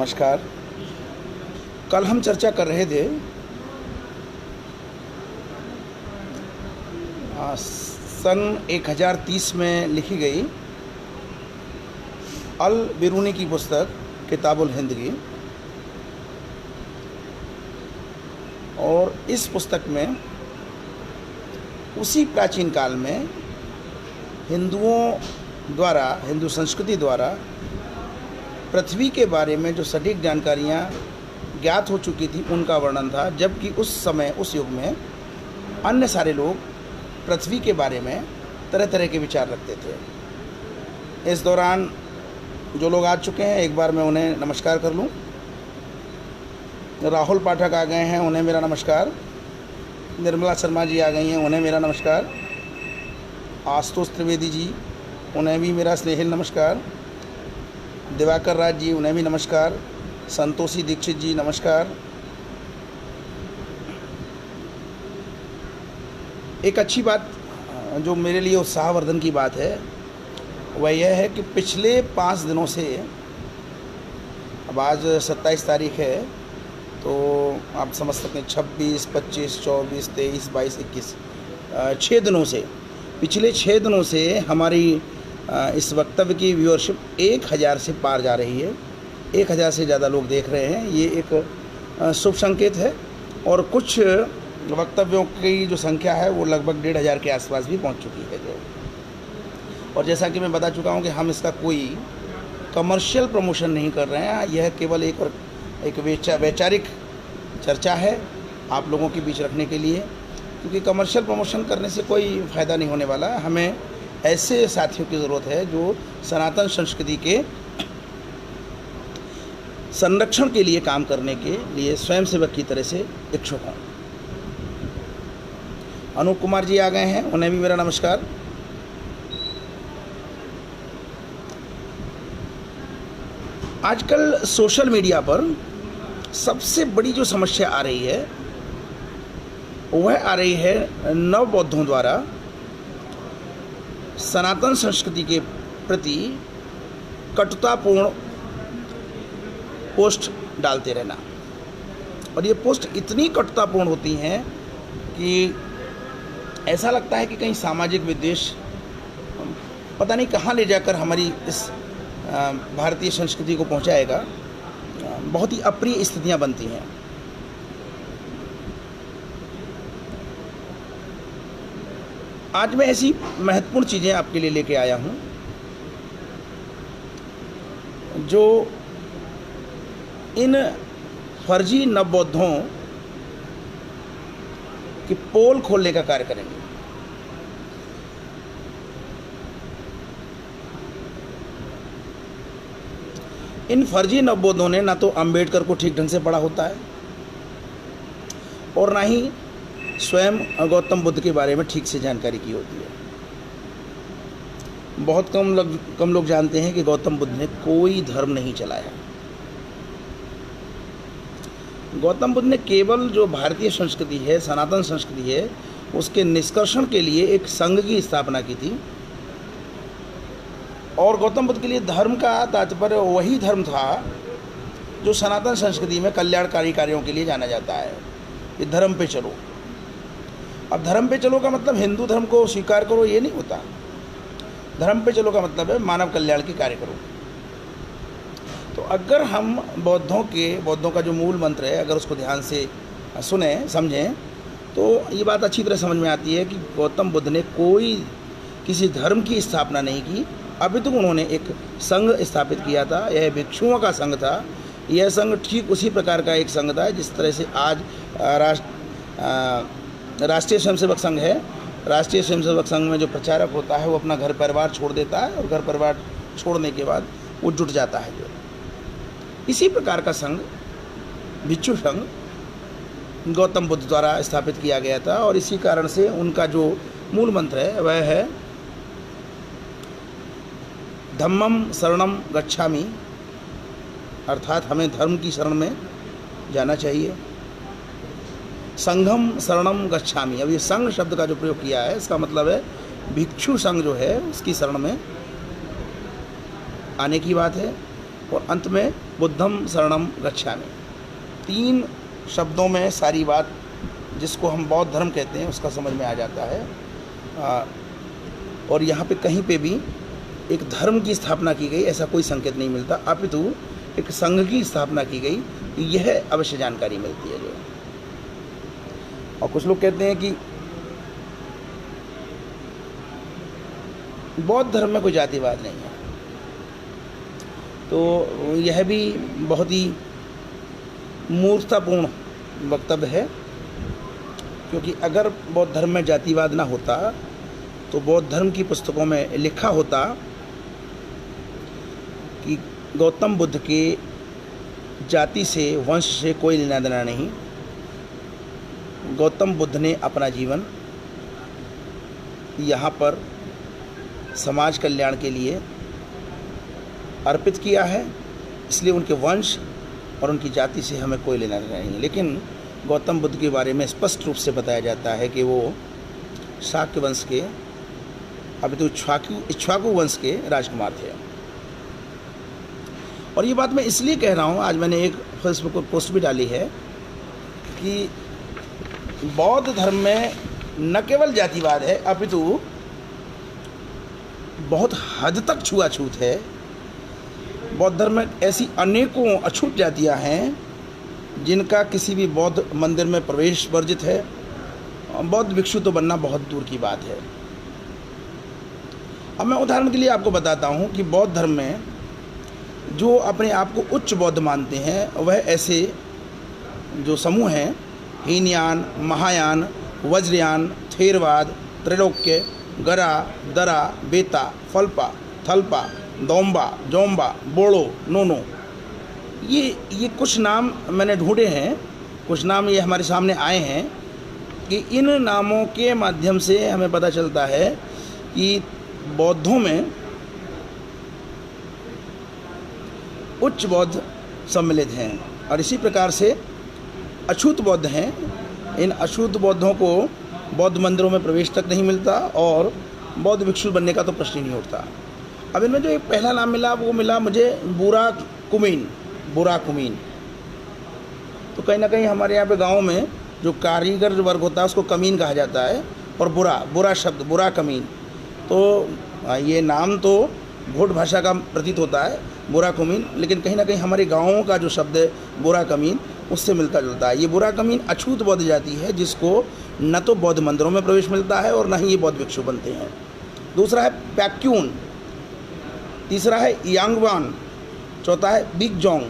नमस्कार। कल हम चर्चा कर रहे थे सन 1030 में लिखी गई अल बिरूनी की पुस्तक किताबुल हिंद की, और इस पुस्तक में उसी प्राचीन काल में हिंदुओं द्वारा, हिंदू संस्कृति द्वारा पृथ्वी के बारे में जो सटीक जानकारियाँ ज्ञात हो चुकी थी उनका वर्णन था, जबकि उस समय, उस युग में अन्य सारे लोग पृथ्वी के बारे में तरह तरह के विचार रखते थे। इस दौरान जो लोग आ चुके हैं, एक बार मैं उन्हें नमस्कार कर लूं। राहुल पाठक आ गए हैं, उन्हें मेरा नमस्कार। निर्मला शर्मा जी आ गई हैं, उन्हें मेरा नमस्कार। आशुतोष त्रिवेदी जी, उन्हें भी मेरा स्नेहिल नमस्कार। दिवाकर राज जी, उन्हें भी नमस्कार। संतोषी दीक्षित जी, नमस्कार। एक अच्छी बात जो मेरे लिए उत्साहवर्धन की बात है वह यह है कि पिछले 5 दिनों से, अब आज 27 तारीख है, तो आप समझ सकते हैं 26, 25, 24, 23, 22, 21, 6 दिनों से, पिछले 6 दिनों से हमारी इस वक्तव्य की व्यूअरशिप 1000 से पार जा रही है। 1000 से ज़्यादा लोग देख रहे हैं। ये एक शुभ संकेत है। और कुछ वक्तव्यों की जो संख्या है वो लगभग 1500 के आसपास भी पहुंच चुकी है। और जैसा कि मैं बता चुका हूं कि हम इसका कोई कमर्शियल प्रमोशन नहीं कर रहे हैं। यह केवल एक वैचारिक चर्चा है आप लोगों के बीच रखने के लिए, क्योंकि कमर्शियल प्रमोशन करने से कोई फ़ायदा नहीं होने वाला है। हमें ऐसे साथियों की ज़रूरत है जो सनातन संस्कृति के संरक्षण के लिए काम करने के लिए स्वयंसेवक की तरह से इच्छुक हों। अनूप कुमार जी आ गए हैं, उन्हें भी मेरा नमस्कार। आजकल सोशल मीडिया पर सबसे बड़ी जो समस्या आ रही है वह आ रही है नव बौद्धों द्वारा सनातन संस्कृति के प्रति कटुतापूर्ण पोस्ट डालते रहना। और ये पोस्ट इतनी कटुतापूर्ण होती हैं कि ऐसा लगता है कि कहीं सामाजिक विद्वेष पता नहीं कहाँ ले जाकर हमारी इस भारतीय संस्कृति को पहुंचाएगा। बहुत ही अप्रिय स्थितियां बनती हैं। आज मैं ऐसी महत्वपूर्ण चीज़ें आपके लिए लेके आया हूं जो इन फर्जी नवबौद्धों की पोल खोलने का कार्य करेंगे। इन फर्जी नवबौद्धों ने ना तो अंबेडकर को ठीक ढंग से पढ़ा होता है और ना ही स्वयं गौतम बुद्ध के बारे में ठीक से जानकारी की होती है। बहुत कम लोग जानते हैं कि गौतम बुद्ध ने कोई धर्म नहीं चलाया। गौतम बुद्ध ने केवल जो भारतीय संस्कृति है, सनातन संस्कृति है, उसके निष्कर्षण के लिए एक संघ की स्थापना की थी। और गौतम बुद्ध के लिए धर्म का तात्पर्य वही धर्म था जो सनातन संस्कृति में कल्याणकारी कार्यों के लिए जाना जाता है। ये धर्म पे चलो। अब धर्म पे चलो का मतलब हिंदू धर्म को स्वीकार करो ये नहीं होता। धर्म पे चलो का मतलब है मानव कल्याण के कार्य करो। तो अगर हम बौद्धों का जो मूल मंत्र है, अगर उसको ध्यान से सुने, समझें, तो ये बात अच्छी तरह समझ में आती है कि गौतम बुद्ध ने किसी धर्म की स्थापना नहीं की। अभी तक उन्होंने एक संघ स्थापित किया था। यह भिक्षुओं का संघ था। यह संघ ठीक उसी प्रकार का एक संघ था जिस तरह से आज राष्ट्रीय स्वयंसेवक संघ है। राष्ट्रीय स्वयंसेवक संघ में जो प्रचारक होता है वो अपना घर परिवार छोड़ देता है और घर परिवार छोड़ने के बाद वो जुट जाता है। जो इसी प्रकार का संघ, भिक्षु संघ, गौतम बुद्ध द्वारा स्थापित किया गया था। और इसी कारण से उनका जो मूल मंत्र है वह है धम्मम शरणम गच्छामि, अर्थात हमें धर्म की शरण में जाना चाहिए। संघम शरणम गच्छामि, अब ये संघ शब्द का जो प्रयोग किया है इसका मतलब है भिक्षु संघ जो है उसकी शरण में आने की बात है। और अंत में बुद्धम शरणम गच्छामि। 3 शब्दों में सारी बात, जिसको हम बौद्ध धर्म कहते हैं, उसका समझ में आ जाता है। और यहाँ पे कहीं पे भी एक धर्म की स्थापना की गई ऐसा कोई संकेत नहीं मिलता, अपितु एक संघ की स्थापना की गई, यह अवश्य जानकारी मिलती है जो। और कुछ लोग कहते हैं कि बौद्ध धर्म में कोई जातिवाद नहीं है, तो यह भी बहुत ही मूर्खतापूर्ण वक्तव्य है, क्योंकि अगर बौद्ध धर्म में जातिवाद ना होता तो बौद्ध धर्म की पुस्तकों में लिखा होता कि गौतम बुद्ध के जाति से, वंश से कोई लेना देना नहीं। गौतम बुद्ध ने अपना जीवन यहाँ पर समाज कल्याण के लिए अर्पित किया है, इसलिए उनके वंश और उनकी जाति से हमें कोई लेना देना नहीं। लेकिन गौतम बुद्ध के बारे में स्पष्ट रूप से बताया जाता है कि वो शाक्य वंश के, अभी तो इक्ष्वाकु वंश के राजकुमार थे। और ये बात मैं इसलिए कह रहा हूँ, आज मैंने एक फेसबुक पर पोस्ट भी डाली है कि बौद्ध धर्म में न केवल जातिवाद है, अपितु बहुत हद तक छुआछूत है। बौद्ध धर्म में ऐसी अनेकों अछूत जातियाँ हैं जिनका किसी भी बौद्ध मंदिर में प्रवेश वर्जित है। बौद्ध भिक्षु तो बनना बहुत दूर की बात है। अब मैं उदाहरण के लिए आपको बताता हूँ कि बौद्ध धर्म में जो अपने आप को उच्च बौद्ध मानते हैं, वह ऐसे जो समूह हैं, हीनयान, महायान, वज्रयान, थेरवाद, त्रैलोक्य, गरा, दरा, बेता, फल्पा, थल्पा, दोम्बा, जोम्बा, बोड़ो, नोनो, ये कुछ नाम मैंने ढूंढे हैं, कुछ नाम ये हमारे सामने आए हैं कि इन नामों के माध्यम से हमें पता चलता है कि बौद्धों में उच्च बौद्ध सम्मिलित हैं और इसी प्रकार से अछूत बौद्ध हैं। इन अछूत बौद्धों को बौद्ध मंदिरों में प्रवेश तक नहीं मिलता और बौद्ध भिक्षु बनने का तो प्रश्न ही नहीं उठता। अब इनमें जो एक पहला नाम मिला वो मिला मुझे बुरा कुमीन। तो कहीं ना कहीं हमारे यहाँ पे गाँव में जो कारीगर जो वर्ग होता है उसको कमीन कहा जाता है, और बुरा शब्द, बुरा कमीन। तो ये नाम तो भोट भाषा का प्रतीत होता है, बुरा कमीन, लेकिन कहीं ना कहीं हमारे गाँवों का जो शब्द है बुरा कमीन, उससे मिलता जुलता है। ये बुरा कमीन अछूत बौद्ध जाति है जिसको न तो बौद्ध मंदिरों में प्रवेश मिलता है और न ही ये बौद्ध भिक्षु बनते हैं। दूसरा है पैक्यून, तीसरा है यांगवान, चौथा है बिग जोंग,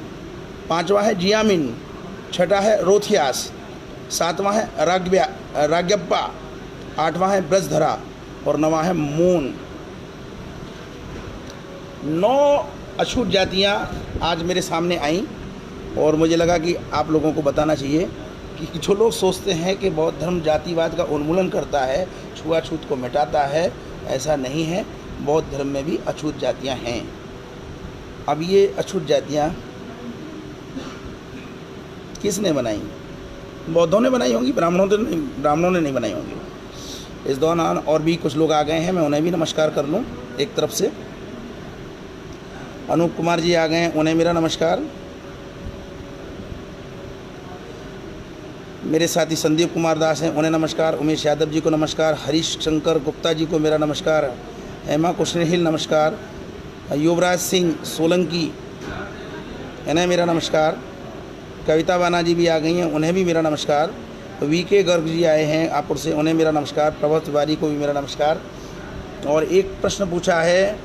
पांचवा है जियामिन, छठा है रोथियास, सातवां है राग्यप्पा, आठवां है ब्रजधरा और नवां है मून। 9 अछूत जातियाँ आज मेरे सामने आईं और मुझे लगा कि आप लोगों को बताना चाहिए कि जो लोग सोचते हैं कि बौद्ध धर्म जातिवाद का उन्मूलन करता है, छुआछूत को मिटाता है, ऐसा नहीं है। बौद्ध धर्म में भी अछूत जातियाँ हैं। अब ये अछूत जातियाँ किसने बनाई? बौद्धों ने बनाई होंगी, ब्राह्मणों ने नहीं बनाई होंगी। इस दौरान और भी कुछ लोग आ गए हैं, मैं उन्हें भी नमस्कार कर लूँ एक तरफ से। अनूप कुमार जी आ गए हैं, उन्हें मेरा नमस्कार। मेरे साथी संदीप कुमार दास हैं, उन्हें नमस्कार। उमेश यादव जी को नमस्कार। हरीश शंकर गुप्ता जी को मेरा नमस्कार। हेमा कुशनेहिल नमस्कार। युवराज सिंह सोलंकी, इन्हें मेरा नमस्कार। कविता बाना जी भी आ गई हैं, उन्हें भी मेरा नमस्कार। वीके गर्ग जी आए हैं आपपुर से, उन्हें मेरा नमस्कार। प्रभा तिवारी को भी मेरा नमस्कार। और एक प्रश्न पूछा है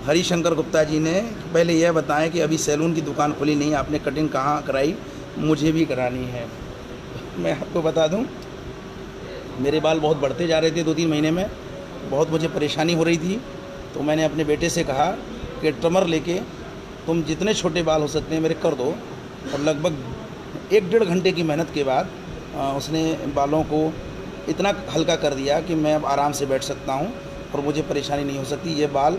हरिशंकर गुप्ता जी ने, पहले यह बताएं कि अभी सैलून की दुकान खुली नहीं, आपने कटिंग कहाँ कराई? मुझे भी करानी है। मैं आपको बता दूं, मेरे बाल बहुत बढ़ते जा रहे थे 2-3 महीने में, बहुत मुझे परेशानी हो रही थी। तो मैंने अपने बेटे से कहा कि ट्रिमर लेके तुम जितने छोटे बाल हो सकते हैं मेरे कर दो। और लगभग 1-1.5 घंटे की मेहनत के बाद उसने बालों को इतना हल्का कर दिया कि मैं अब आराम से बैठ सकता हूँ और मुझे परेशानी नहीं हो सकती। ये बाल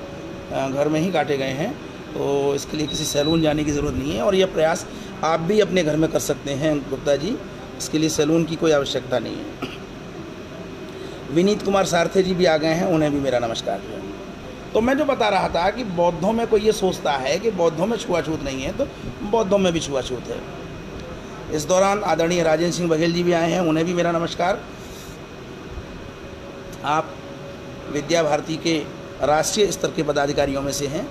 घर में ही काटे गए हैं, तो इसके लिए किसी सैलून जाने की ज़रूरत नहीं है। और यह प्रयास आप भी अपने घर में कर सकते हैं गुप्ता जी, इसके लिए सैलून की कोई आवश्यकता नहीं है। विनीत कुमार सारथे जी भी आ गए हैं, उन्हें भी मेरा नमस्कार। तो मैं जो बता रहा था कि बौद्धों में कोई ये सोचता है कि बौद्धों में छुआछूत नहीं है, तो बौद्धों में भी छुआछूत है। इस दौरान आदरणीय राजेंद्र सिंह बघेल जी भी आए हैं, उन्हें भी मेरा नमस्कार। आप विद्या भारती के राष्ट्रीय स्तर के पदाधिकारियों में से हैं,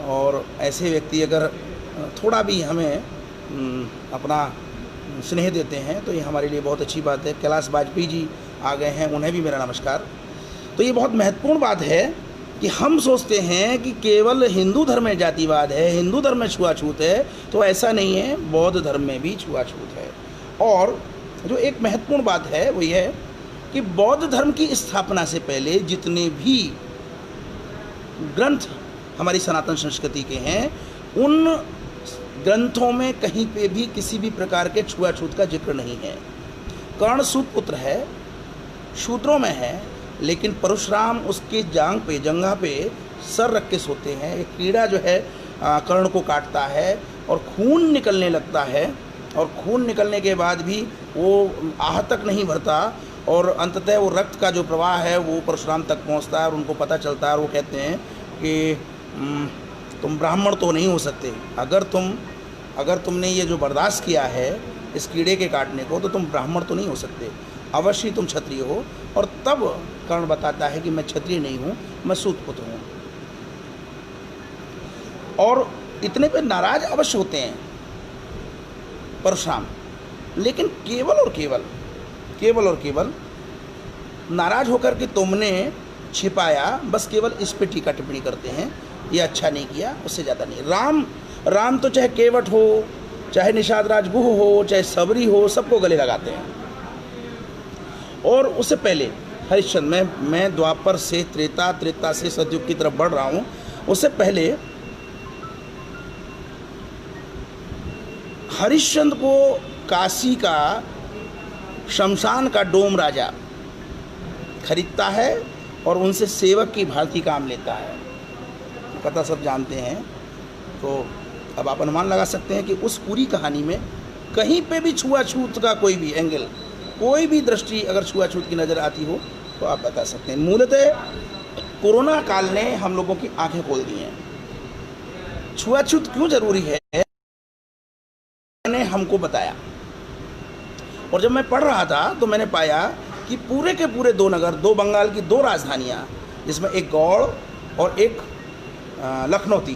और ऐसे व्यक्ति अगर थोड़ा भी हमें अपना स्नेह देते हैं तो ये हमारे लिए बहुत अच्छी बात है। कैलाश वाजपेयी जी आ गए हैं, उन्हें भी मेरा नमस्कार। तो ये बहुत महत्वपूर्ण बात है कि हम सोचते हैं कि केवल हिंदू धर्म में जातिवाद है, हिंदू धर्म में छुआछूत है, तो ऐसा नहीं है, बौद्ध धर्म में भी छुआछूत है। और जो एक महत्वपूर्ण बात है वो ये है कि बौद्ध धर्म की स्थापना से पहले जितने भी ग्रंथ हमारी सनातन संस्कृति के हैं, उन ग्रंथों में कहीं पे भी किसी भी प्रकार के छुआछूत का जिक्र नहीं है। कर्ण सूत पुत्र है, शूद्रों में है, लेकिन परशुराम उसके जंघा पे सर रख के सोते हैं। एक कीड़ा जो है कर्ण को काटता है और खून निकलने लगता है, और खून निकलने के बाद भी वो आह तक नहीं भरता, और अंततः वो रक्त का जो प्रवाह है वो परशुराम तक पहुंचता है, और उनको पता चलता है, और वो कहते हैं कि तुम ब्राह्मण तो नहीं हो सकते, अगर तुमने ये जो बर्दाश्त किया है इस कीड़े के काटने को, तो तुम ब्राह्मण तो नहीं हो सकते, अवश्य तुम क्षत्रिय हो। और तब कर्ण बताता है कि मैं क्षत्रिय नहीं हूँ, मैं सूतपुत्र हूँ। और इतने पे नाराज अवश्य होते हैं परशुराम, लेकिन केवल और केवल नाराज होकर के तुमने छिपाया, बस केवल इस पे टीका टिप्पणी करते हैं, ये अच्छा नहीं किया, उससे ज़्यादा नहीं। राम तो चाहे केवट हो, चाहे निषाद राज गुह हो, चाहे सबरी हो, सबको गले लगाते हैं। और उससे पहले हरिश्चंद्र, मैं द्वापर से त्रेता से सतयुग की तरफ बढ़ रहा हूँ। उससे पहले हरिश्चंद्र को काशी का शमशान का डोम राजा खरीदता है और उनसे सेवक की भांति काम लेता है। कथा सब जानते हैं, तो अब आप अनुमान लगा सकते हैं कि उस पूरी कहानी में कहीं पे भी छुआछूत का कोई भी एंगल, कोई भी दृष्टि अगर छुआछूत की नज़र आती हो तो आप बता सकते हैं। मूलतः कोरोना काल ने हम लोगों की आंखें खोल दी हैं। छुआछूत क्यों जरूरी है मैंने हमको बताया, और जब मैं पढ़ रहा था तो मैंने पाया कि पूरे के पूरे दो नगर, दो बंगाल की दो राजधानियाँ, जिसमें एक गौड़ और एक लखनऊ थी,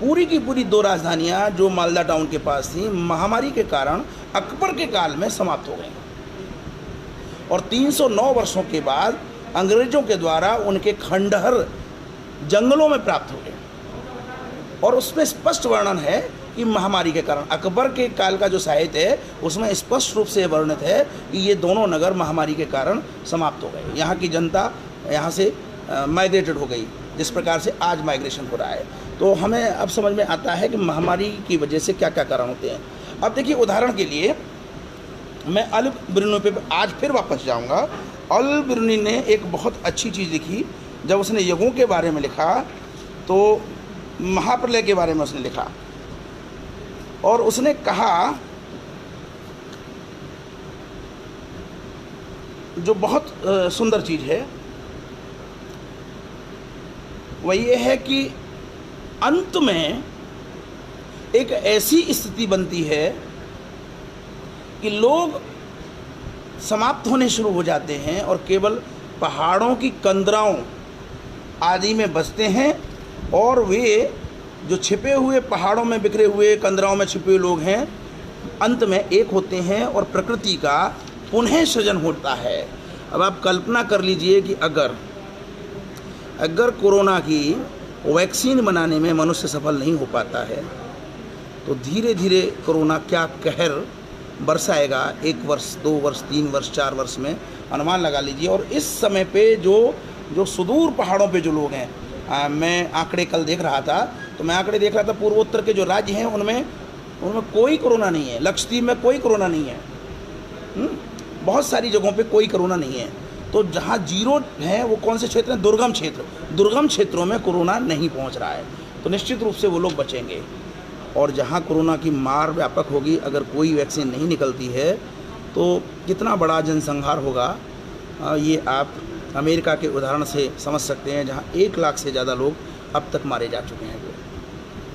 पूरी की पूरी दो राजधानियाँ जो मालदा टाउन के पास थी, महामारी के कारण अकबर के काल में समाप्त हो गई, और 309 वर्षों के बाद अंग्रेज़ों के द्वारा उनके खंडहर जंगलों में प्राप्त हो गए। और उसमें स्पष्ट वर्णन है कि महामारी के कारण, अकबर के काल का जो साहित्य है उसमें स्पष्ट रूप से वर्णित है कि ये दोनों नगर महामारी के कारण समाप्त हो गए। यहाँ की जनता यहाँ से माइग्रेटेड हो गई, जिस प्रकार से आज माइग्रेशन हो रहा है। तो हमें अब समझ में आता है कि महामारी की वजह से क्या क्या कारण होते हैं। अब देखिए, उदाहरण के लिए मैं अल बिरुनी पे आज फिर वापस जाऊंगा। अल बिरुनी ने एक बहुत अच्छी चीज़ लिखी। जब उसने यज्ञों के बारे में लिखा तो महाप्रलय के बारे में उसने लिखा, और उसने कहा जो बहुत सुंदर चीज़ है वह ये है कि अंत में एक ऐसी स्थिति बनती है कि लोग समाप्त होने शुरू हो जाते हैं और केवल पहाड़ों की कंदराओं आदि में बसते हैं, और वे जो छिपे हुए पहाड़ों में बिखरे हुए कंदराओं में छिपे हुए लोग हैं अंत में एक होते हैं और प्रकृति का पुनः सृजन होता है। अब आप कल्पना कर लीजिए कि अगर कोरोना की वैक्सीन बनाने में मनुष्य सफल नहीं हो पाता है तो धीरे धीरे कोरोना क्या कहर बरसाएगा, 1 वर्ष, 2 वर्ष, 3 वर्ष, 4 वर्ष में अनुमान लगा लीजिए। और इस समय पे जो सुदूर पहाड़ों पे जो लोग हैं, मैं आंकड़े कल देख रहा था, तो मैं आंकड़े देख रहा था पूर्वोत्तर के जो राज्य हैं उनमें कोई कोरोना नहीं है। लक्षद्वीप में कोई कोरोना नहीं है, बहुत सारी जगहों पे कोई कोरोना नहीं है। तो जहाँ जीरो है वो कौन से क्षेत्र हैं? दुर्गम क्षेत्रों में कोरोना नहीं पहुँच रहा है, तो निश्चित रूप से वो लोग बचेंगे। और जहाँ कोरोना की मार व्यापक होगी, अगर कोई वैक्सीन नहीं निकलती है तो कितना बड़ा जनसंहार होगा ये आप अमेरिका के उदाहरण से समझ सकते हैं, जहां 1 लाख से ज़्यादा लोग अब तक मारे जा चुके हैं। जो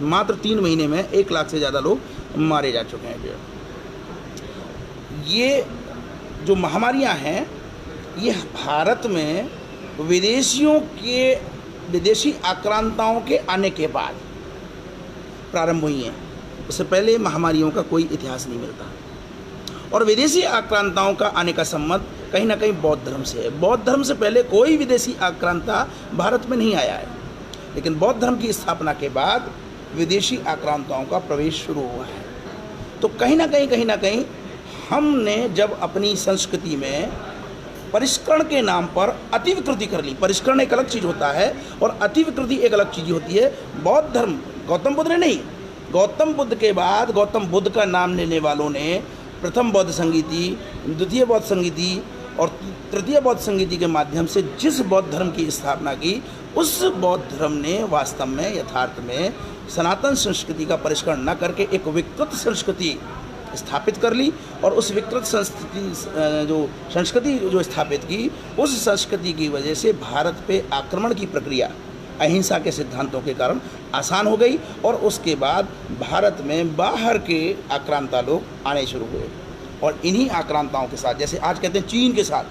मात्र 3 महीने में 1 लाख से ज़्यादा लोग मारे जा चुके हैं। जो ये जो महामारियां हैं, ये भारत में विदेशी आक्रांताओं के आने के बाद प्रारंभ हुई हैं। उससे पहले महामारियों का कोई इतिहास नहीं मिलता। और विदेशी आक्रांताओं का आने का संबंध कहीं ना कहीं बौद्ध धर्म से है। बौद्ध धर्म से पहले कोई विदेशी आक्रांता भारत में नहीं आया है, लेकिन बौद्ध धर्म की स्थापना के बाद विदेशी आक्रांताओं का प्रवेश शुरू हुआ है। तो कहीं ना कहीं हमने जब अपनी संस्कृति में परिष्करण के नाम पर अतिविकृति कर ली। परिष्करण एक अलग चीज़ होता है और अतिविकृति एक अलग चीज़ होती है। बौद्ध धर्म गौतम बुद्ध ने नहीं, गौतम बुद्ध के बाद गौतम बुद्ध का नाम लेने वालों ने प्रथम बौद्ध संगीति, द्वितीय बौद्ध संगीति और तृतीय बौद्ध संगीति के माध्यम से जिस बौद्ध धर्म की स्थापना की, उस बौद्ध धर्म ने वास्तव में यथार्थ में सनातन संस्कृति का परिष्करण न करके एक विकृत संस्कृति स्थापित कर ली। और उस विकृत संस्कृति जो स्थापित की, उस संस्कृति की वजह से भारत पे आक्रमण की प्रक्रिया अहिंसा के सिद्धांतों के कारण आसान हो गई। और उसके बाद भारत में बाहर के आक्रांता लोग आने शुरू हुए। और इन्हीं आक्रांताओं के साथ, जैसे आज कहते हैं चीन के साथ,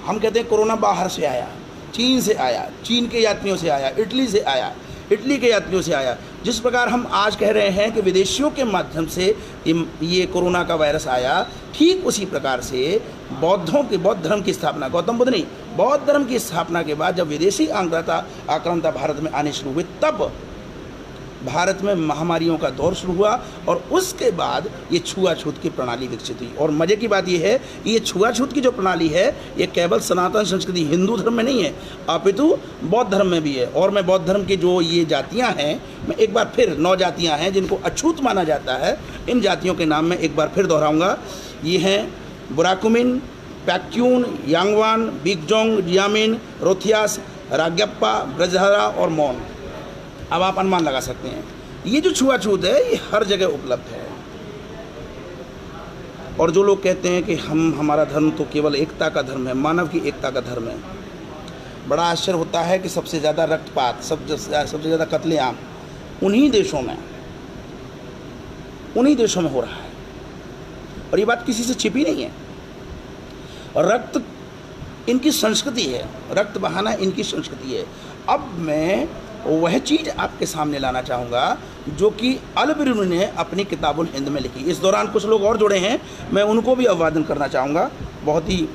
हम कहते हैं कोरोना बाहर से आया, चीन से आया, चीन के यात्रियों से आया, इटली से आया, इटली के यात्रियों से आया। जिस प्रकार हम आज कह रहे हैं कि विदेशियों के माध्यम से ये कोरोना का वायरस आया, ठीक उसी प्रकार से बौद्ध धर्म की स्थापना, गौतम बुद्ध नहीं, बौद्ध धर्म की स्थापना के बाद जब विदेशी आक्रांता भारत में आने शुरू हुए, तब भारत में महामारियों का दौर शुरू हुआ। और उसके बाद ये छुआछूत की प्रणाली विकसित हुई। और मज़े की बात ये है, ये छुआछूत की जो प्रणाली है, ये केवल सनातन संस्कृति हिंदू धर्म में नहीं है, अपितु बौद्ध धर्म में भी है। और मैं बौद्ध धर्म की जो ये जातियां हैं, मैं एक बार फिर 9 जातियां हैं जिनको अछूत माना जाता है, इन जातियों के नाम मैं एक बार फिर दोहराऊँगा। ये हैं बुराकुमिन, पैक्यून, यांगवान, बिगजोंग, जियामिन, रोथियास, राग्यप्पा, ब्रजहरा और मौन। अब आप अनुमान लगा सकते हैं, ये जो छुआछूत है ये हर जगह उपलब्ध है। और जो लोग कहते हैं कि हमारा धर्म तो केवल एकता का धर्म है, मानव की एकता का धर्म है, बड़ा आश्चर्य होता है कि सबसे ज़्यादा रक्तपात, सबसे ज़्यादा कत्लेआम उन्हीं देशों में हो रहा है। और ये बात किसी से छिपी नहीं है। और रक्त इनकी संस्कृति है, रक्त बहाना इनकी संस्कृति है। अब मैं वह चीज़ आपके सामने लाना चाहूँगा जो कि अल बिरूनी ने अपनी किताबुल हिंद में लिखी। इस दौरान कुछ लोग और जुड़े हैं, मैं उनको भी अभिवादन करना चाहूँगा। बहुत ही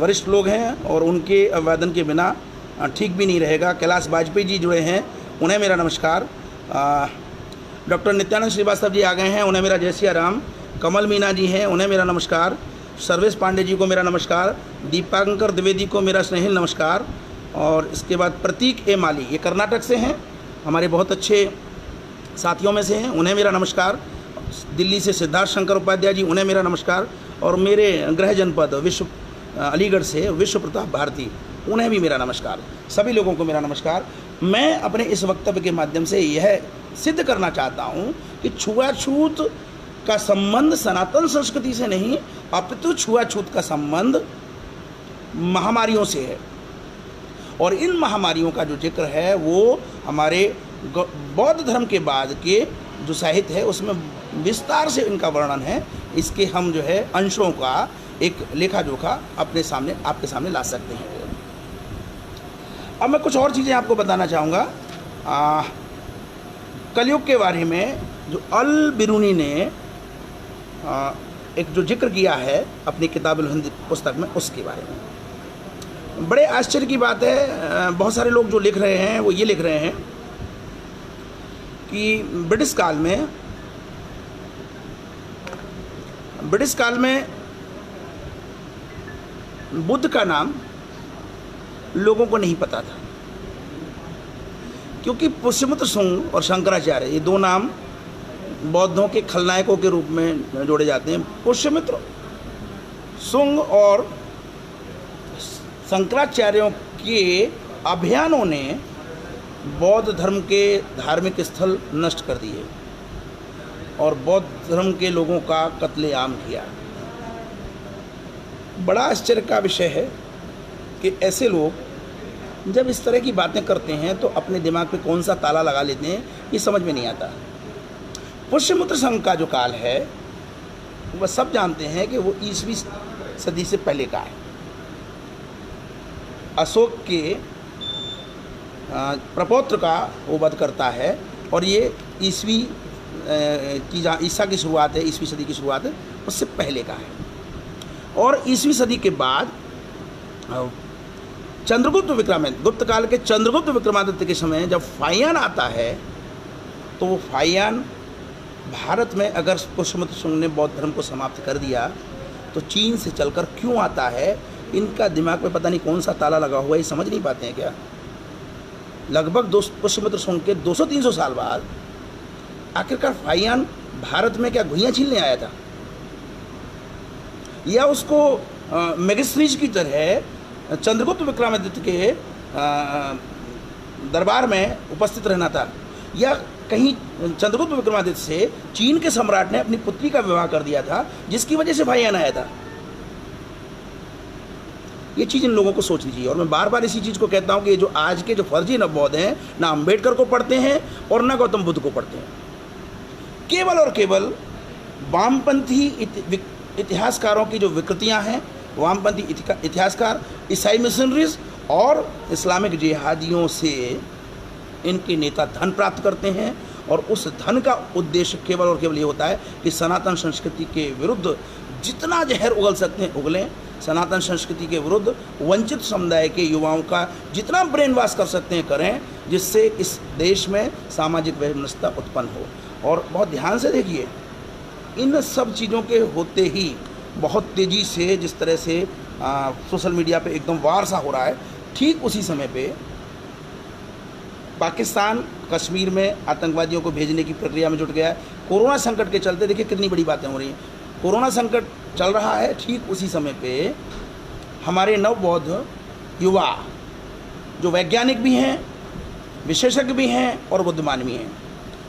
वरिष्ठ लोग हैं और उनके अभिवादन के बिना ठीक भी नहीं रहेगा। कैलाश वाजपेयी जी जुड़े हैं, उन्हें मेरा नमस्कार। डॉक्टर नित्यानंद श्रीवास्तव जी आ गए हैं, उन्हें मेरा जय सिया राम। कमल मीना जी हैं, उन्हें मेरा नमस्कार। सर्वेश पांडे जी को मेरा नमस्कार। दीपांकर द्विवेदी को मेरा स्नेहिल नमस्कार। और इसके बाद प्रतीक ए माली, ये कर्नाटक से हैं, हमारे बहुत अच्छे साथियों में से हैं, उन्हें मेरा नमस्कार। दिल्ली से सिद्धार्थ शंकर उपाध्याय जी, उन्हें मेरा नमस्कार। और मेरे गृह जनपद अलीगढ़ से विश्व प्रताप भारती, उन्हें भी मेरा नमस्कार। सभी लोगों को मेरा नमस्कार। मैं अपने इस वक्तव्य के माध्यम से यह सिद्ध करना चाहता हूँ कि छुआछूत का संबंध सनातन संस्कृति से नहीं, अपितु छुआछूत का संबंध महामारियों से है। और इन महामारियों का जो जिक्र है वो हमारे बौद्ध धर्म के बाद के जो साहित्य है उसमें विस्तार से इनका वर्णन है। इसके हम जो है अंशों का एक लेखा जोखा आपके सामने ला सकते हैं। अब मैं कुछ और चीज़ें आपको बताना चाहूँगा कलयुग के बारे में, जो अल बिरूनी ने एक जो जिक्र किया है अपनी किताबुल हिंद पुस्तक में, उसके बारे में। बड़े आश्चर्य की बात है, बहुत सारे लोग जो लिख रहे हैं वो ये लिख रहे हैं कि ब्रिटिश काल में बुद्ध का नाम लोगों को नहीं पता था, क्योंकि पुष्यमित्र सुंग और शंकराचार्य, ये 2 नाम बौद्धों के खलनायकों के रूप में जोड़े जाते हैं। पुष्यमित्र सुंग और शंकराचार्यों के अभियानों ने बौद्ध धर्म के धार्मिक स्थल नष्ट कर दिए और बौद्ध धर्म के लोगों का कत्लेआम किया। बड़ा आश्चर्य का विषय है कि ऐसे लोग जब इस तरह की बातें करते हैं तो अपने दिमाग पे कौन सा ताला लगा लेते हैं ये समझ में नहीं आता। पुष्यमित्र संघ का जो काल है वह सब जानते हैं कि वो ईसवी सदी से पहले का है। अशोक के प्रपौत्र का वो वध करता है और ये ईसवी की ईसा की शुरुआत है, ईसवी सदी की शुरुआत है, उससे पहले का है। और ईसवी सदी के बाद चंद्रगुप्त विक्रमादित्य, गुप्त काल के चंद्रगुप्त विक्रमादित्य के समय जब फाहियान आता है तो वो फाहियान भारत में अगर पुष्यमित्र संघ ने बौद्ध धर्म को समाप्त कर दिया तो चीन से चलकर क्यों आता है? इनका दिमाग में पता नहीं कौन सा ताला लगा हुआ है, ये समझ नहीं पाते हैं क्या? लगभग पुष्यमित्र संघ के 200-300 साल बाद आखिरकार फाहियान भारत में क्या घुइयाँ छीलने आया था, या उसको मेगिस्नीज की तरह चंद्रगुप्त विक्रमादित्य के दरबार में उपस्थित रहना था, या कहीं चंद्रगुप्त विक्रमादित्य से चीन के सम्राट ने अपनी पुत्री का विवाह कर दिया था जिसकी वजह से फाहियान आया था? ये चीज़ इन लोगों को सोचनी चाहिए। और मैं बार बार इसी चीज़ को कहता हूँ कि जो आज के जो फर्जी नवबौद्ध हैं ना अम्बेडकर को पढ़ते हैं और ना गौतम बुद्ध को पढ़ते हैं, केवल और केवल वामपंथी इतिहासकारों की जो विकृतियाँ हैं, वामपंथी इतिहासकार, ईसाई मिशनरीज और इस्लामिक जिहादियों से इनके नेता धन प्राप्त करते हैं और उस धन का उद्देश्य केवल और केवल ये होता है कि सनातन संस्कृति के विरुद्ध जितना जहर उगल सकते हैं उगलें, सनातन संस्कृति के विरुद्ध वंचित समुदाय के युवाओं का जितना ब्रेन वॉश कर सकते हैं करें, जिससे इस देश में सामाजिक वैमनस्यता उत्पन्न हो। और बहुत ध्यान से देखिए, इन सब चीज़ों के होते ही बहुत तेज़ी से जिस तरह से सोशल मीडिया पे एकदम वार सा हो रहा है, ठीक उसी समय पे पाकिस्तान कश्मीर में आतंकवादियों को भेजने की प्रक्रिया में जुट गया है। कोरोना संकट के चलते देखिए कितनी बड़ी बातें हो रही हैं। कोरोना संकट चल रहा है, ठीक उसी समय पे हमारे नवबौद्ध युवा जो वैज्ञानिक भी हैं, विशेषज्ञ भी हैं और बुद्धिमान भी हैं।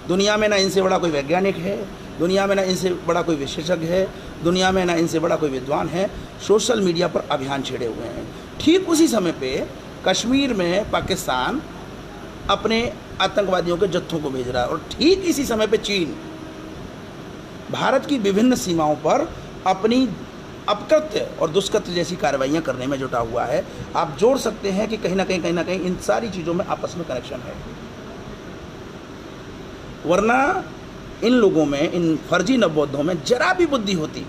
दुनिया में ना इनसे बड़ा कोई वैज्ञानिक है, दुनिया में ना इनसे बड़ा कोई विशेषज्ञ है, दुनिया में ना इनसे बड़ा कोई विद्वान है, सोशल मीडिया पर अभियान छेड़े हुए हैं। ठीक उसी समय पे कश्मीर में पाकिस्तान अपने आतंकवादियों के जत्थों को भेज रहा है और ठीक इसी समय पे चीन भारत की विभिन्न सीमाओं पर अपनी अपकृत्य और दुष्कृत्य जैसी कार्रवाइयाँ करने में जुटा हुआ है। आप जोड़ सकते हैं कि कहीं ना कहीं इन सारी चीज़ों में आपस में कनेक्शन है, वरना इन लोगों में, इन फर्जी नवबौद्धों में जरा भी बुद्धि होती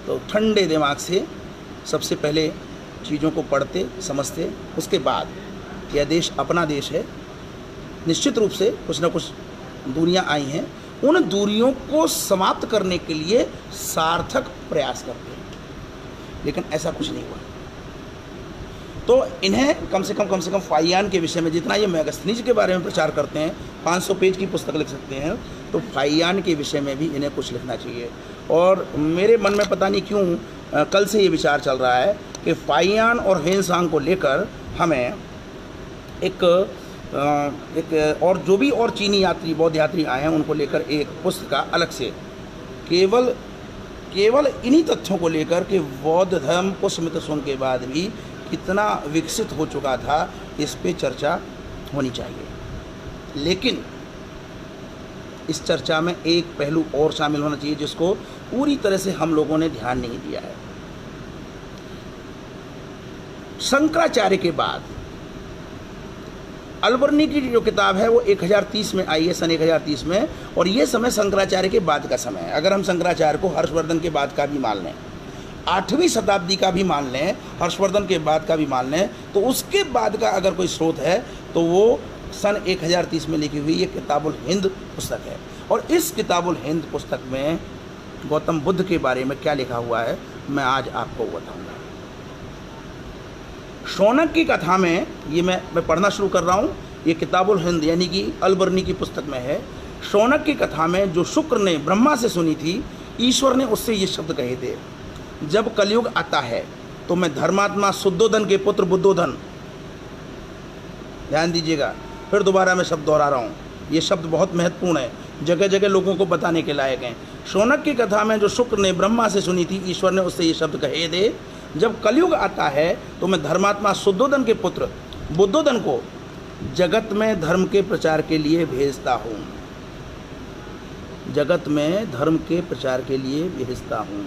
तो ठंडे दिमाग से सबसे पहले चीज़ों को पढ़ते समझते, उसके बाद यह देश अपना देश है, निश्चित रूप से कुछ ना कुछ दूरियां आई हैं, उन दूरियों को समाप्त करने के लिए सार्थक प्रयास करते हैं, लेकिन ऐसा कुछ नहीं हुआ। तो इन्हें कम से कम फाहियान के विषय में जितना ये मेगास्थनीज के बारे में प्रचार करते हैं, 500 पेज की पुस्तक लिख सकते हैं, तो फाहियान के विषय में भी इन्हें कुछ लिखना चाहिए। और मेरे मन में पता नहीं क्यों कल से ये विचार चल रहा है कि फाहियान और ह्वेनसांग को लेकर हमें एक और जो भी और चीनी यात्री, बौद्ध यात्री आए हैं, उनको लेकर एक पुस्तिका अलग से केवल इन्हीं तथ्यों को लेकर कि बौद्ध धर्म पुष्यमित्र संघ के बाद भी कितना विकसित हो चुका था, इस पे चर्चा होनी चाहिए। लेकिन इस चर्चा में एक पहलू और शामिल होना चाहिए जिसको पूरी तरह से हम लोगों ने ध्यान नहीं दिया है। शंकराचार्य के बाद अलबर्नी की जो किताब है वो 1030 में आई है, सन 1030 में, और ये समय शंकराचार्य के बाद का समय है। अगर हम शंकराचार्य को हर्षवर्धन के बाद का भी मान लें, 8वीं शताब्दी का भी मान लें, हर्षवर्धन के बाद का भी मान लें, तो उसके बाद का अगर कोई स्रोत है तो वो सन 1030 में लिखी हुई ये किताबुल हिंद पुस्तक है। और इस किताबुल हिंद पुस्तक में गौतम बुद्ध के बारे में क्या लिखा हुआ है मैं आज आपको बताऊँगा। शौनक की कथा में, ये मैं पढ़ना शुरू कर रहा हूँ, ये किताबुल हिंद यानी कि अलबर्नी की पुस्तक में है। शौनक की कथा में जो शुक्र ने ब्रह्मा से सुनी थी, ईश्वर ने उससे ये शब्द कहे थे, जब कलयुग आता है तो मैं धर्मात्मा शुद्धोधन के पुत्र बुद्धोधन, ध्यान दीजिएगा, फिर दोबारा मैं शब्द दोहरा रहा हूँ, ये शब्द बहुत महत्वपूर्ण है, जगह जगह लोगों को बताने के लायक हैं। शौनक की कथा में जो शुक्र ने ब्रह्मा से सुनी थी, ईश्वर ने उससे ये शब्द कहे थे, जब कलयुग आता है तो मैं धर्मात्मा शुद्धोधन के पुत्र बुद्धोधन को जगत में धर्म के प्रचार के लिए भेजता हूँ, जगत में धर्म के प्रचार के लिए भेजता हूँ।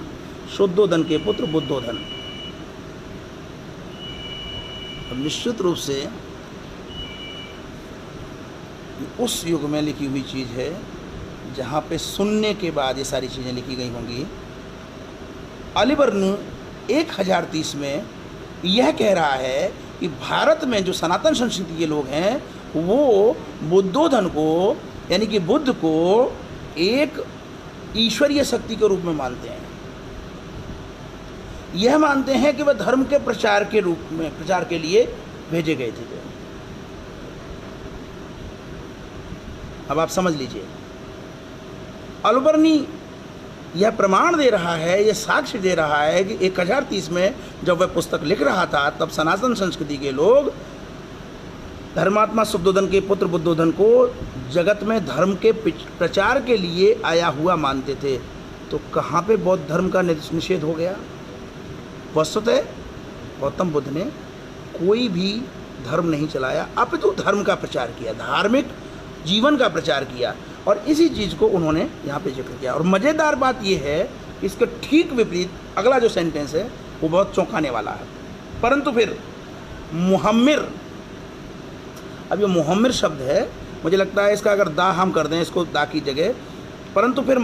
शुद्धोधन के पुत्र बुद्धोधन। अब निश्चित रूप से उस युग में लिखी हुई चीज़ है जहाँ पे सुनने के बाद ये सारी चीज़ें लिखी गई होंगी। अलीबर्नी 1030 में यह कह रहा है कि भारत में जो सनातन संस्कृति के लोग हैं वो बुद्धोधन को, यानी कि बुद्ध को एक ईश्वरीय शक्ति के रूप में मानते हैं। यह मानते हैं कि वह धर्म के प्रचार के रूप में, प्रचार के लिए भेजे गए थे। अब आप समझ लीजिए, अलीबर्नी यह प्रमाण दे रहा है, यह साक्ष्य दे रहा है कि 1030 में जब वह पुस्तक लिख रहा था तब सनातन संस्कृति के लोग धर्मात्मा शुद्धोधन के पुत्र बुद्धोधन को जगत में धर्म के प्रचार के लिए आया हुआ मानते थे। तो कहाँ पे बौद्ध धर्म का निषेध हो गया? वस्तुतः गौतम बुद्ध ने कोई भी धर्म नहीं चलाया, अपितु धर्म का प्रचार किया, धार्मिक जीवन का प्रचार किया, और इसी चीज़ को उन्होंने यहाँ पे जिक्र किया। और मज़ेदार बात यह है, इसके ठीक विपरीत अगला जो सेंटेंस है वो बहुत चौंकाने वाला है। परंतु फिर मुहम्मिर, अब ये मुहम्मिर शब्द है, मुझे लगता है इसका अगर दा हम कर दें इसको दा की जगह, परंतु फिर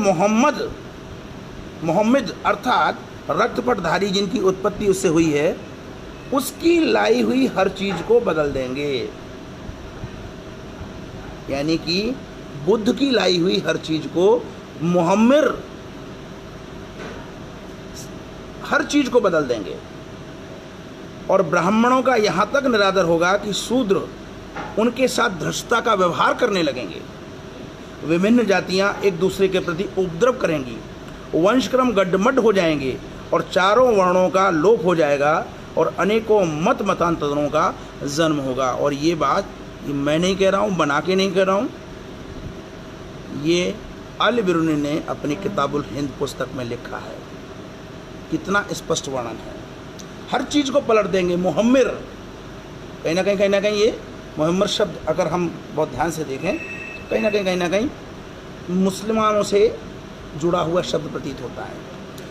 मोहम्मद अर्थात रक्तपटधारी जिनकी उत्पत्ति उससे हुई है, उसकी लाई हुई हर चीज़ को बदल देंगे। यानी कि बुद्ध की लाई हुई हर चीज़ को मुहम्मिर हर चीज़ को बदल देंगे। और ब्राह्मणों का यहाँ तक निरादर होगा कि शूद्र उनके साथ धृष्टता का व्यवहार करने लगेंगे। विभिन्न जातियाँ एक दूसरे के प्रति उपद्रव करेंगी, वंशक्रम गड्ढमड्ढ हो जाएंगे और चारों वर्णों का लोप हो जाएगा और अनेकों मतांतरों का जन्म होगा। और ये बात मैं नहीं कह रहा हूँ, बना के नहीं कह रहा हूँ, ये अल-बिरूनी ने अपनी किताबुल हिंद पुस्तक में लिखा है। कितना स्पष्ट वर्णन है, हर चीज़ को पलट देंगे। मुहम्मिर, कहीं ना कहीं ये मुहम्मिर शब्द अगर हम बहुत ध्यान से देखें, कहीं ना कहीं मुसलमानों से जुड़ा हुआ शब्द प्रतीत होता है।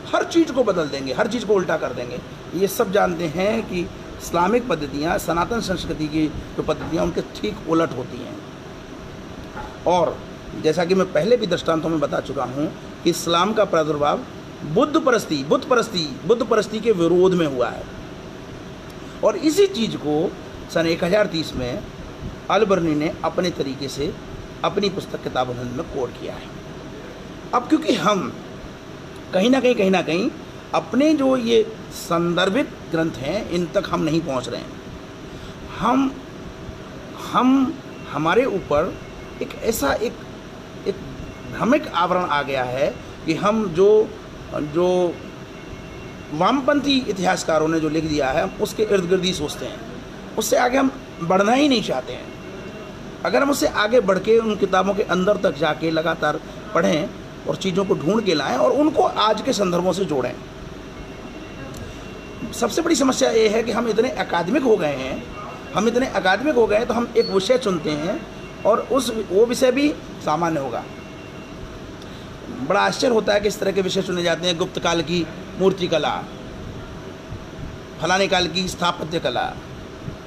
हर चीज़ को बदल देंगे, हर चीज़ को उल्टा कर देंगे। ये सब जानते हैं कि इस्लामिक पद्धतियाँ, सनातन संस्कृति की जो पद्धतियाँ उनके ठीक उलट होती हैं। और जैसा कि मैं पहले भी दृष्टांतों में बता चुका हूँ कि इस्लाम का प्रादुर्भाव बुद्ध परस्ती के विरोध में हुआ है। और इसी चीज़ को सन 1030 में अल-बिरूनी ने अपने तरीके से अपनी पुस्तक किताबुल हिंद में कोड किया है। अब क्योंकि हम कहीं ना कहीं अपने जो ये संदर्भित ग्रंथ हैं इन तक हम नहीं पहुंच रहे हैं, हमारे ऊपर एक ऐसा एक भ्रमिक आवरण आ गया है कि हम जो वामपंथी इतिहासकारों ने जो लिख दिया है उसके इर्द गिर्द ही सोचते हैं, उससे आगे हम बढ़ना ही नहीं चाहते हैं। अगर हम उससे आगे बढ़ के उन किताबों के अंदर तक जाके लगातार पढ़ें और चीज़ों को ढूंढ के लाएं और उनको आज के संदर्भों से जोड़ें। सबसे बड़ी समस्या ये है कि हम इतने अकादमिक हो गए हैं, तो हम एक विषय चुनते हैं और वो विषय भी सामान्य होगा। बड़ा आश्चर्य होता है कि इस तरह के विषय चुने जाते हैं। गुप्त काल की मूर्ति कला, फलाने काल की स्थापत्य कला,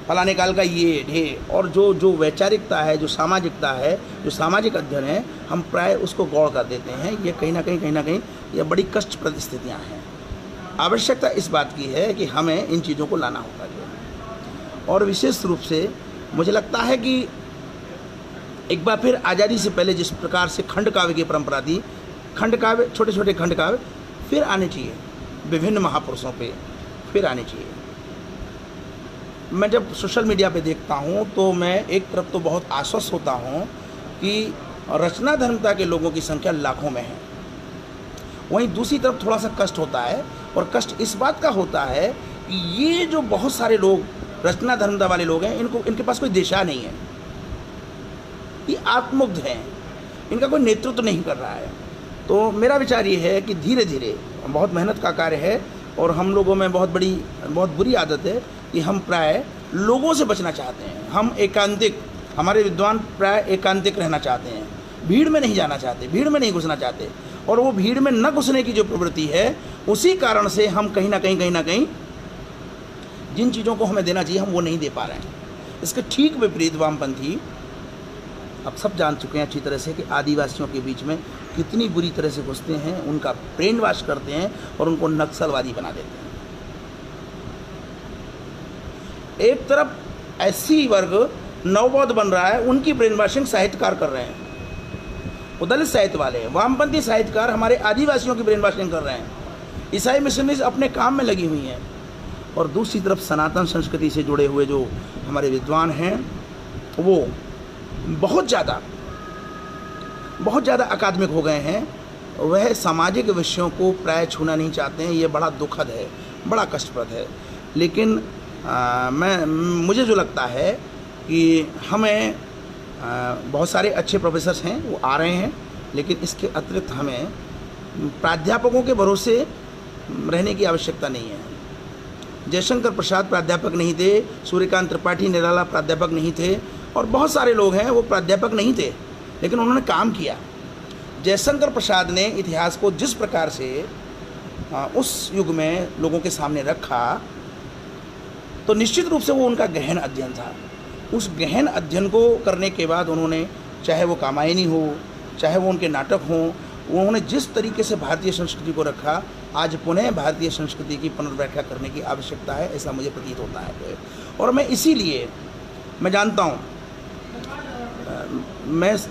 फलाने काल का ये ढेर, और जो वैचारिकता है, जो सामाजिकता है, जो सामाजिक अध्ययन है, हम प्राय उसको गौड़ कर देते हैं। ये कहीं ना कहीं ये बड़ी कष्टप्रद स्थितियाँ हैं। आवश्यकता इस बात की है कि हमें इन चीज़ों को लाना होगा। और विशेष रूप से मुझे लगता है कि एक बार फिर आज़ादी से पहले जिस प्रकार से खंड काव्य की परंपरा थी, खंड काव्य, छोटे छोटे खंड काव्य फिर आने चाहिए, विभिन्न महापुरुषों पे फिर आने चाहिए। मैं जब सोशल मीडिया पे देखता हूँ तो मैं एक तरफ तो बहुत आश्वस्त होता हूँ कि रचना धर्मता के लोगों की संख्या लाखों में है, वहीं दूसरी तरफ थोड़ा सा कष्ट होता है। और कष्ट इस बात का होता है कि ये जो बहुत सारे लोग रचना धर्मता वाले लोग हैं, इनके पास कोई दिशा नहीं है, ये आत्ममुग्ध हैं, इनका कोई नेतृत्व नहीं कर रहा है। तो मेरा विचार ये है कि धीरे धीरे, बहुत मेहनत का कार्य है और हम लोगों में बहुत बुरी आदत है कि हम प्राय लोगों से बचना चाहते हैं। हम एकांतिक, हमारे विद्वान प्राय एकांतिक रहना चाहते हैं, भीड़ में नहीं जाना चाहते, भीड़ में नहीं घुसना चाहते। और वो भीड़ में न घुसने की जो प्रवृत्ति है, उसी कारण से हम कहीं ना कहीं जिन चीज़ों को हमें देना चाहिए हम वो नहीं दे पा रहे हैं। इसके ठीक विपरीत वामपंथी, अब सब जान चुके हैं अच्छी तरह से कि आदिवासियों के बीच में कितनी बुरी तरह से घुसते हैं, उनका ब्रेन वॉश करते हैं और उनको नक्सलवादी बना देते हैं। एक तरफ ऐसी वर्ग नवबौद्ध बन रहा है, उनकी ब्रेन वॉशिंग साहित्यकार कर रहे हैं, वो दलित साहित्य वाले। वामपंथी साहित्यकार हमारे आदिवासियों की ब्रेन वॉशिंग कर रहे हैं, ईसाई मिशनरीज अपने काम में लगी हुई हैं। और दूसरी तरफ सनातन संस्कृति से जुड़े हुए जो हमारे विद्वान हैं, वो बहुत ज़्यादा अकादमिक हो गए हैं। वह सामाजिक विषयों को प्राय छूना नहीं चाहते हैं। ये बड़ा दुखद है, बड़ा कष्टप्रद है। लेकिन मुझे जो लगता है कि हमें बहुत सारे अच्छे प्रोफेसर्स हैं, वो आ रहे हैं, लेकिन इसके अतिरिक्त हमें प्राध्यापकों के भरोसे रहने की आवश्यकता नहीं है। जयशंकर प्रसाद प्राध्यापक नहीं थे, सूर्यकांत त्रिपाठी निराला प्राध्यापक नहीं थे, और बहुत सारे लोग हैं वो प्राध्यापक नहीं थे, लेकिन उन्होंने काम किया। जयशंकर प्रसाद ने इतिहास को जिस प्रकार से उस युग में लोगों के सामने रखा, तो निश्चित रूप से वो उनका गहन अध्ययन था। उस गहन अध्ययन को करने के बाद उन्होंने, चाहे वो कामायनी हो, चाहे वो उनके नाटक हों, उन्होंने जिस तरीके से भारतीय संस्कृति को रखा, आज पुनः भारतीय संस्कृति की पुनर्व्याख्या करने की आवश्यकता है, ऐसा मुझे प्रतीत होता है। और मैं इसीलिए, मैं जानता हूँ,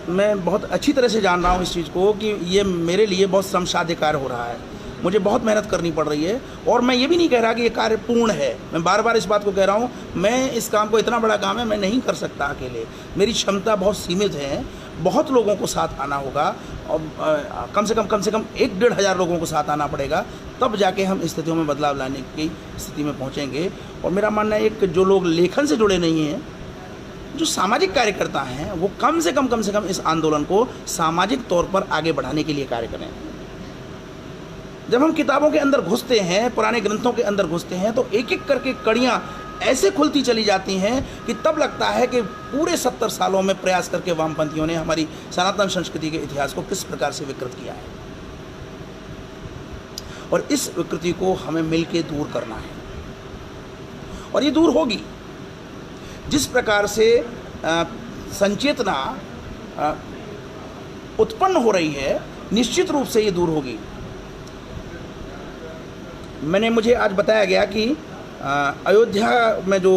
मैं बहुत अच्छी तरह से जान रहा हूँ इस चीज़ को कि ये मेरे लिए बहुत श्रमसाध्य कार्य हो रहा है, मुझे बहुत मेहनत करनी पड़ रही है। और मैं ये भी नहीं कह रहा कि ये कार्य पूर्ण है, मैं बार बार इस बात को कह रहा हूँ, मैं इस काम को, इतना बड़ा काम है, मैं नहीं कर सकता अकेले, मेरी क्षमता बहुत सीमित है। बहुत लोगों को साथ आना होगा, और कम से कम 1-1.5 हज़ार लोगों को साथ आना पड़ेगा, तब जाके हम स्थितियों में बदलाव लाने की स्थिति में पहुँचेंगे। और मेरा मानना है कि जो लोग लेखन से जुड़े नहीं हैं, जो सामाजिक कार्यकर्ता हैं, वो कम से कम इस आंदोलन को सामाजिक तौर पर आगे बढ़ाने के लिए कार्य करें। जब हम किताबों के अंदर घुसते हैं, पुराने ग्रंथों के अंदर घुसते हैं, तो एक एक करके कड़ियाँ ऐसे खुलती चली जाती हैं कि तब लगता है कि पूरे 70 सालों में प्रयास करके वामपंथियों ने हमारी सनातन संस्कृति के इतिहास को किस प्रकार से विकृत किया है। और इस विकृति को हमें मिलकर दूर करना है, और ये दूर होगी। जिस प्रकार से संचेतना उत्पन्न हो रही है, निश्चित रूप से ये दूर होगी। मुझे आज बताया गया कि अयोध्या में जो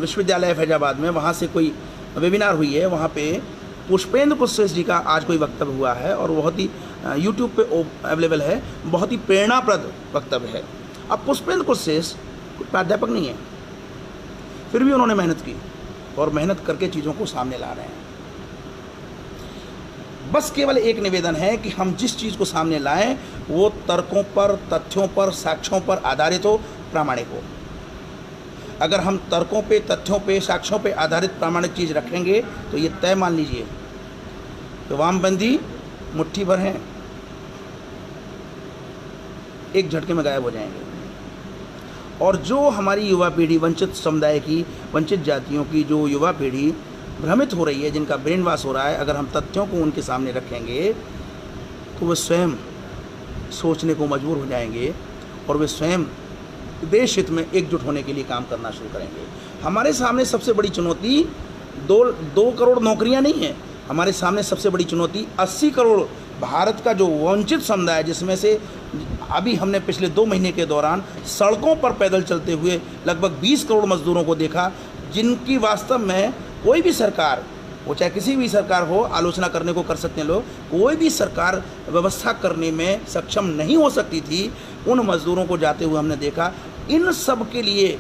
विश्वविद्यालय फैजाबाद में, वहाँ से कोई वेबिनार हुई है, वहाँ पे पुष्पेंद्र कुशरेष्ठ जी का आज कोई वक्तव्य हुआ है, और बहुत ही यूट्यूब पे अवेलेबल है, बहुत ही प्रेरणाप्रद वक्तव्य है। अब पुष्पेंद्र कुशरेष्ठ प्राध्यापक नहीं है, फिर भी उन्होंने मेहनत की, और मेहनत करके चीज़ों को सामने ला रहे हैं। बस केवल एक निवेदन है कि हम जिस चीज़ को सामने लाएं वो तर्कों पर, तथ्यों पर, साक्ष्यों पर आधारित हो, प्रामाणिक हो। अगर हम तर्कों पे, तथ्यों पे, साक्ष्यों पे आधारित प्रामाणिक चीज़ रखेंगे तो ये तय मान लीजिए तो वामपंथी मुट्ठी भर हैं, एक झटके में गायब हो जाएंगे। और जो हमारी युवा पीढ़ी, वंचित समुदाय की, वंचित जातियों की जो युवा पीढ़ी भ्रमित हो रही है, जिनका ब्रेन वॉश हो रहा है, अगर हम तथ्यों को उनके सामने रखेंगे तो वे स्वयं सोचने को मजबूर हो जाएंगे, और वे स्वयं देश हित में एकजुट होने के लिए काम करना शुरू करेंगे। हमारे सामने सबसे बड़ी चुनौती 2 करोड़ नौकरियां नहीं है, हमारे सामने सबसे बड़ी चुनौती 80 करोड़ भारत का जो वंचित समुदाय, जिसमें से अभी हमने पिछले 2 महीने के दौरान सड़कों पर पैदल चलते हुए लगभग 20 करोड़ मजदूरों को देखा, जिनकी वास्तव में कोई भी सरकार, वो चाहे किसी भी सरकार हो, आलोचना करने को कर सकते हैं लोग, कोई भी सरकार व्यवस्था करने में सक्षम नहीं हो सकती थी। उन मजदूरों को जाते हुए हमने देखा। इन सब के लिए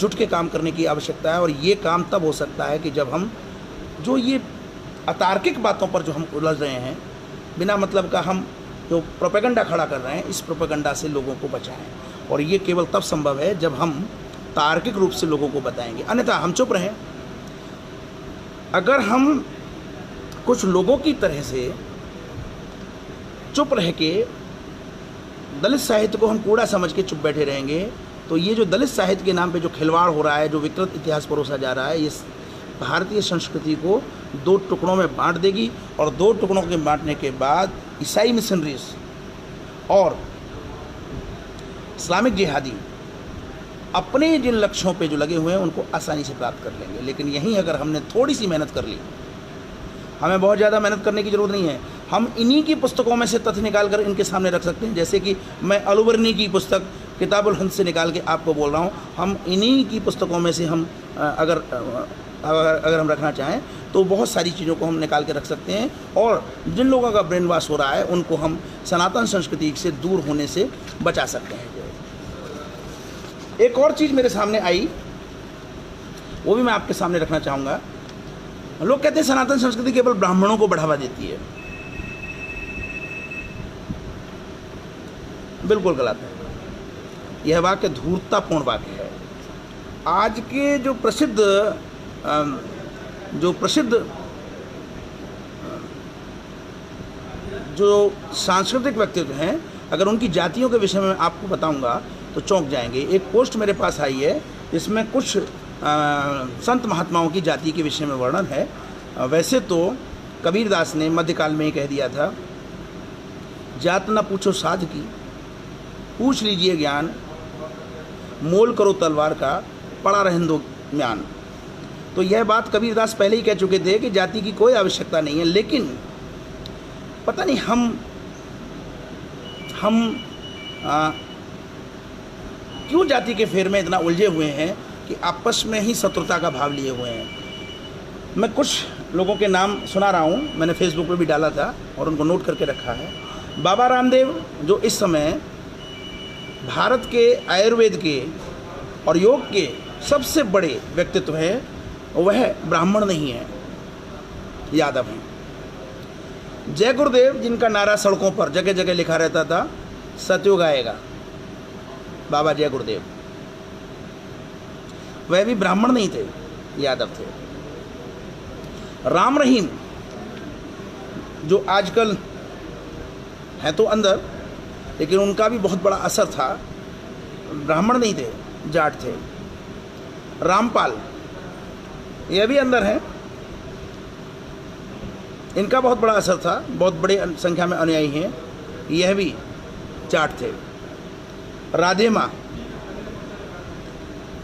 जुट के काम करने की आवश्यकता है, और ये काम तब हो सकता है कि जब हम जो ये अतार्किक बातों पर जो हम उलझ रहे हैं, बिना मतलब का हम जो प्रोपेगेंडा खड़ा कर रहे हैं, इस प्रोपेगेंडा से लोगों को बचाएं। और ये केवल तब संभव है जब हम तार्किक रूप से लोगों को बताएंगे, अन्यथा हम चुप रहें। अगर हम कुछ लोगों की तरह से चुप रह के दलित साहित्य को हम कूड़ा समझ के चुप बैठे रहेंगे, तो ये जो दलित साहित्य के नाम पे जो खिलवाड़ हो रहा है, जो विकृत इतिहास परोसा जा रहा है, ये भारतीय संस्कृति को 2 टुकड़ों में बांट देगी। और 2 टुकड़ों के बांटने के बाद ईसाई मिशनरीज और इस्लामिक जिहादी अपने जिन लक्ष्यों पे जो लगे हुए हैं उनको आसानी से प्राप्त कर लेंगे। लेकिन यहीं अगर हमने थोड़ी सी मेहनत कर ली, हमें बहुत ज़्यादा मेहनत करने की ज़रूरत नहीं है, हम इन्हीं की पुस्तकों में से तथ्य निकाल कर इनके सामने रख सकते हैं। जैसे कि मैं अलुबर्नी की पुस्तक किताबुल हंस से निकाल के आपको बोल रहा हूँ, हम इन्हीं की पुस्तकों में से हम अगर हम रखना चाहें तो बहुत सारी चीज़ों को हम निकाल के रख सकते हैं। और जिन लोगों का ब्रेन वॉश हो रहा है उनको हम सनातन संस्कृति से दूर होने से बचा सकते हैं। एक और चीज़ मेरे सामने आई, वो भी मैं आपके सामने रखना चाहूँगा। लोग कहते हैं सनातन संस्कृति केवल ब्राह्मणों को बढ़ावा देती है। बिल्कुल गलत है। यह वाक्य धूर्ततापूर्ण वाक्य है। आज के जो प्रसिद्ध जो सांस्कृतिक व्यक्तित्व हैं, अगर उनकी जातियों के विषय में आपको बताऊंगा तो चौंक जाएंगे। एक पोस्ट मेरे पास आई है, इसमें कुछ संत महात्माओं की जाति के विषय में वर्णन है। वैसे तो कबीरदास ने मध्यकाल में ही कह दिया था, जात न पूछो साध की, पूछ लीजिए ज्ञान, मोल करो तलवार का, पड़ा रहन दो म्यान। तो यह बात कबीरदास पहले ही कह चुके थे कि जाति की कोई आवश्यकता नहीं है। लेकिन पता नहीं हम क्यों जाति के फेर में इतना उलझे हुए हैं कि आपस में ही शत्रुता का भाव लिए हुए हैं। मैं कुछ लोगों के नाम सुना रहा हूँ, मैंने फेसबुक पे भी डाला था और उनको नोट करके रखा है। बाबा रामदेव जो इस समय भारत के आयुर्वेद के और योग के सबसे बड़े व्यक्तित्व हैं, वह ब्राह्मण नहीं है, यादव हैं। जय गुरुदेव जिनका नारा सड़कों पर जगह जगह लिखा रहता था, सतयुग आएगा, बाबा जय गुरुदेव, वह भी ब्राह्मण नहीं थे, यादव थे। राम रहीम जो आजकल है तो अंदर, लेकिन उनका भी बहुत बड़ा असर था, ब्राह्मण नहीं थे, जाट थे। रामपाल यह भी अंदर है, इनका बहुत बड़ा असर था, बहुत बड़े संख्या में अनुयायी हैं, यह भी जाट थे। राधे माँ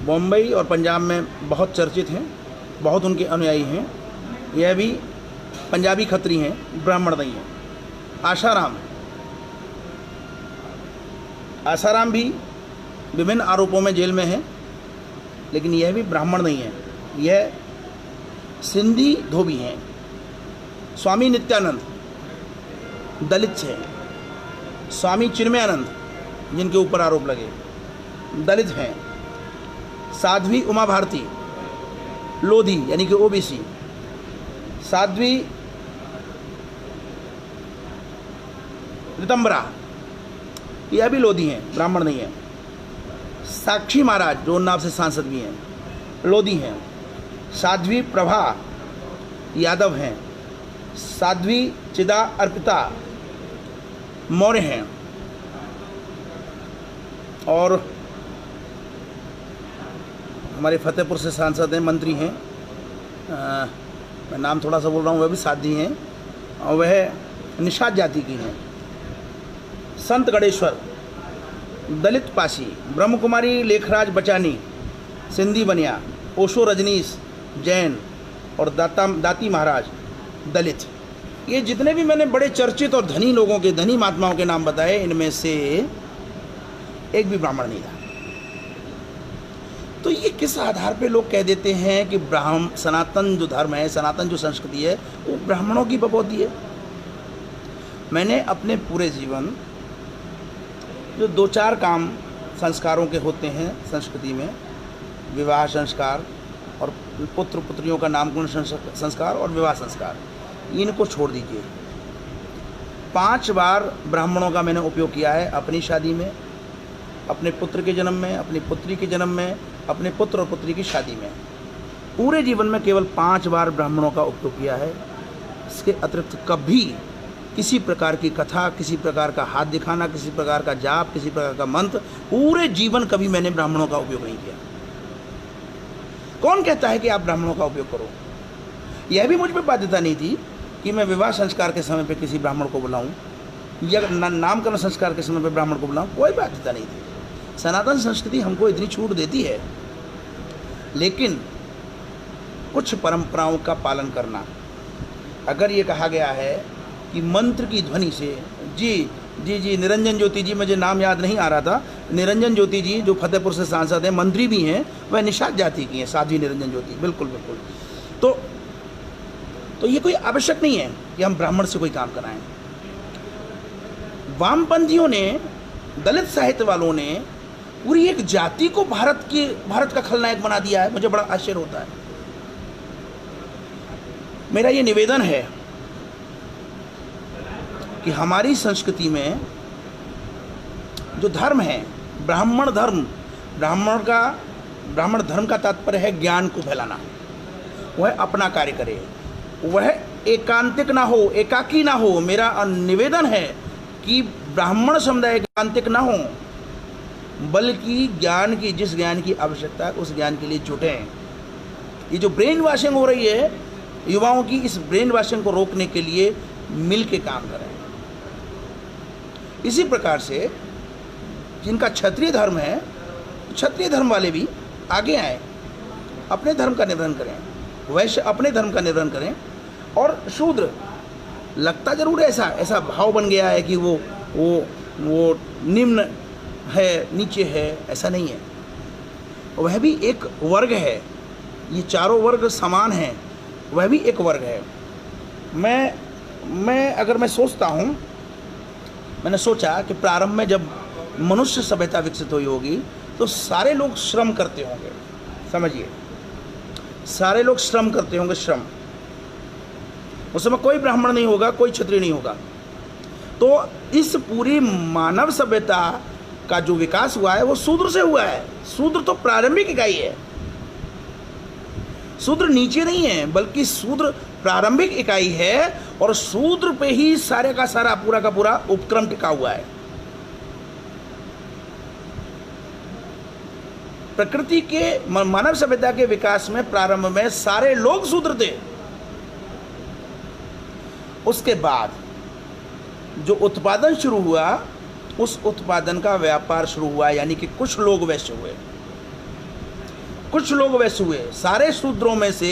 बम्बई और पंजाब में बहुत चर्चित हैं, बहुत उनके अनुयायी हैं, यह भी पंजाबी खत्री हैं, ब्राह्मण नहीं हैं। आसाराम भी विभिन्न आरोपों में जेल में हैं, लेकिन यह भी ब्राह्मण नहीं है, यह सिंधी धोबी हैं। स्वामी नित्यानंद दलित हैं। स्वामी चिन्मयानंद जिनके ऊपर आरोप लगे, दलित हैं। साध्वी उमा भारती लोधी यानी कि ओबीसी। साध्वी रितंबरा यह भी लोधी हैं, ब्राह्मण नहीं है। साक्षी महाराज जो उन्नाव से सांसद भी हैं, लोधी हैं। साध्वी प्रभा यादव हैं। साध्वी चिदा अर्पिता मौर्य हैं। और हमारे फतेहपुर से सांसद हैं, मंत्री हैं, मैं नाम थोड़ा सा बोल रहा हूँ, वह भी साध्वी हैं और वह निषाद जाति की हैं। संत गणेश्वर दलित पासी। ब्रह्म कुमारी लेखराज बचानी सिंधी बनिया। ओशो रजनीश जैन और दाती महाराज दलित। ये जितने भी मैंने बड़े चर्चित और धनी लोगों के, धनी महात्माओं के नाम बताए, इनमें से एक भी ब्राह्मण नहीं था। तो ये किस आधार पे लोग कह देते हैं कि सनातन जो धर्म है, सनातन जो संस्कृति है, वो ब्राह्मणों की बपौती है। मैंने अपने पूरे जीवन जो 2-4 काम संस्कारों के होते हैं संस्कृति में, विवाह संस्कार और पुत्र पुत्रियों का नामकरण संस्कार और विवाह संस्कार, इनको छोड़ दीजिए। 5 बार ब्राह्मणों का मैंने उपयोग किया है अपनी शादी में, अपने पुत्र के जन्म में, अपनी पुत्री के जन्म में, अपने पुत्र और पुत्री की शादी में। पूरे जीवन में केवल 5 बार ब्राह्मणों का उपयोग किया है। इसके अतिरिक्त कभी किसी प्रकार की कथा, किसी प्रकार का हाथ दिखाना, किसी प्रकार का जाप, किसी प्रकार का मंत्र, पूरे जीवन कभी मैंने ब्राह्मणों का उपयोग नहीं किया। कौन कहता है कि आप ब्राह्मणों का उपयोग करो? यह भी मुझ पर बाध्यता नहीं थी कि मैं विवाह संस्कार के समय पे किसी ब्राह्मण को बुलाऊं या नामकरण संस्कार के समय पे ब्राह्मण को बुलाऊं, कोई बाध्यता नहीं थी। सनातन संस्कृति हमको इतनी छूट देती है, लेकिन कुछ परंपराओं का पालन करना। अगर ये कहा गया है कि मंत्र की ध्वनि से, जी निरंजन ज्योति जी, मुझे नाम याद नहीं आ रहा था, निरंजन ज्योति जी जो फतेहपुर से सांसद हैं, मंत्री भी हैं, वह निषाद जाति की हैं, साध्वी निरंजन ज्योति, बिल्कुल बिल्कुल। तो ये कोई आवश्यक नहीं है कि हम ब्राह्मण से कोई काम कराएं। वामपंथियों ने, दलित साहित्य वालों ने पूरी एक जाति को भारत का खलनायक बना दिया है। मुझे बड़ा आश्चर्य होता है। मेरा ये निवेदन है कि हमारी संस्कृति में जो धर्म है, ब्राह्मण धर्म का तात्पर्य है ज्ञान को फैलाना। वह अपना कार्य करे, वह एकांतिक ना हो, एकाकी ना हो। मेरा निवेदन है कि ब्राह्मण समुदाय एकांतिक ना हो, बल्कि जिस ज्ञान की आवश्यकता है उस ज्ञान के लिए जुटें। ये जो ब्रेन वॉशिंग हो रही है युवाओं की, इस ब्रेन वॉशिंग को रोकने के लिए मिल के काम करें। इसी प्रकार से जिनका क्षत्रिय धर्म है, क्षत्रिय धर्म वाले भी आगे आए, अपने धर्म का निर्वहन करें, वैश्य अपने धर्म का निर्वहन करें। और शूद्र, लगता जरूर ऐसा भाव बन गया है कि वो निम्न है, नीचे है, ऐसा नहीं है। वह भी एक वर्ग है, ये चारों वर्ग समान हैं, वह भी एक वर्ग है। मैं सोचता हूँ, मैंने सोचा कि प्रारंभ में जब मनुष्य सभ्यता विकसित हुई होगी तो सारे लोग श्रम करते होंगे, समझिए, सारे लोग श्रम करते होंगे, श्रम। उस समय कोई ब्राह्मण नहीं होगा, कोई क्षत्रिय नहीं होगा। तो इस पूरी मानव सभ्यता का जो विकास हुआ है वो शूद्र से हुआ है। शूद्र तो प्रारंभिक इकाई है, शूद्र नीचे नहीं है, बल्कि शूद्र प्रारंभिक इकाई है। और शूद्र पे ही सारे का सारा, पूरा का पूरा उपक्रम टिका हुआ है। प्रकृति के, मानव सभ्यता के विकास में प्रारंभ में सारे लोग शूद्र थे। उसके बाद जो उत्पादन शुरू हुआ, उस उत्पादन का व्यापार शुरू हुआ, यानी कि कुछ लोग वैश्य हुए, कुछ लोग वैश्य हुए, सारे शूद्रों में से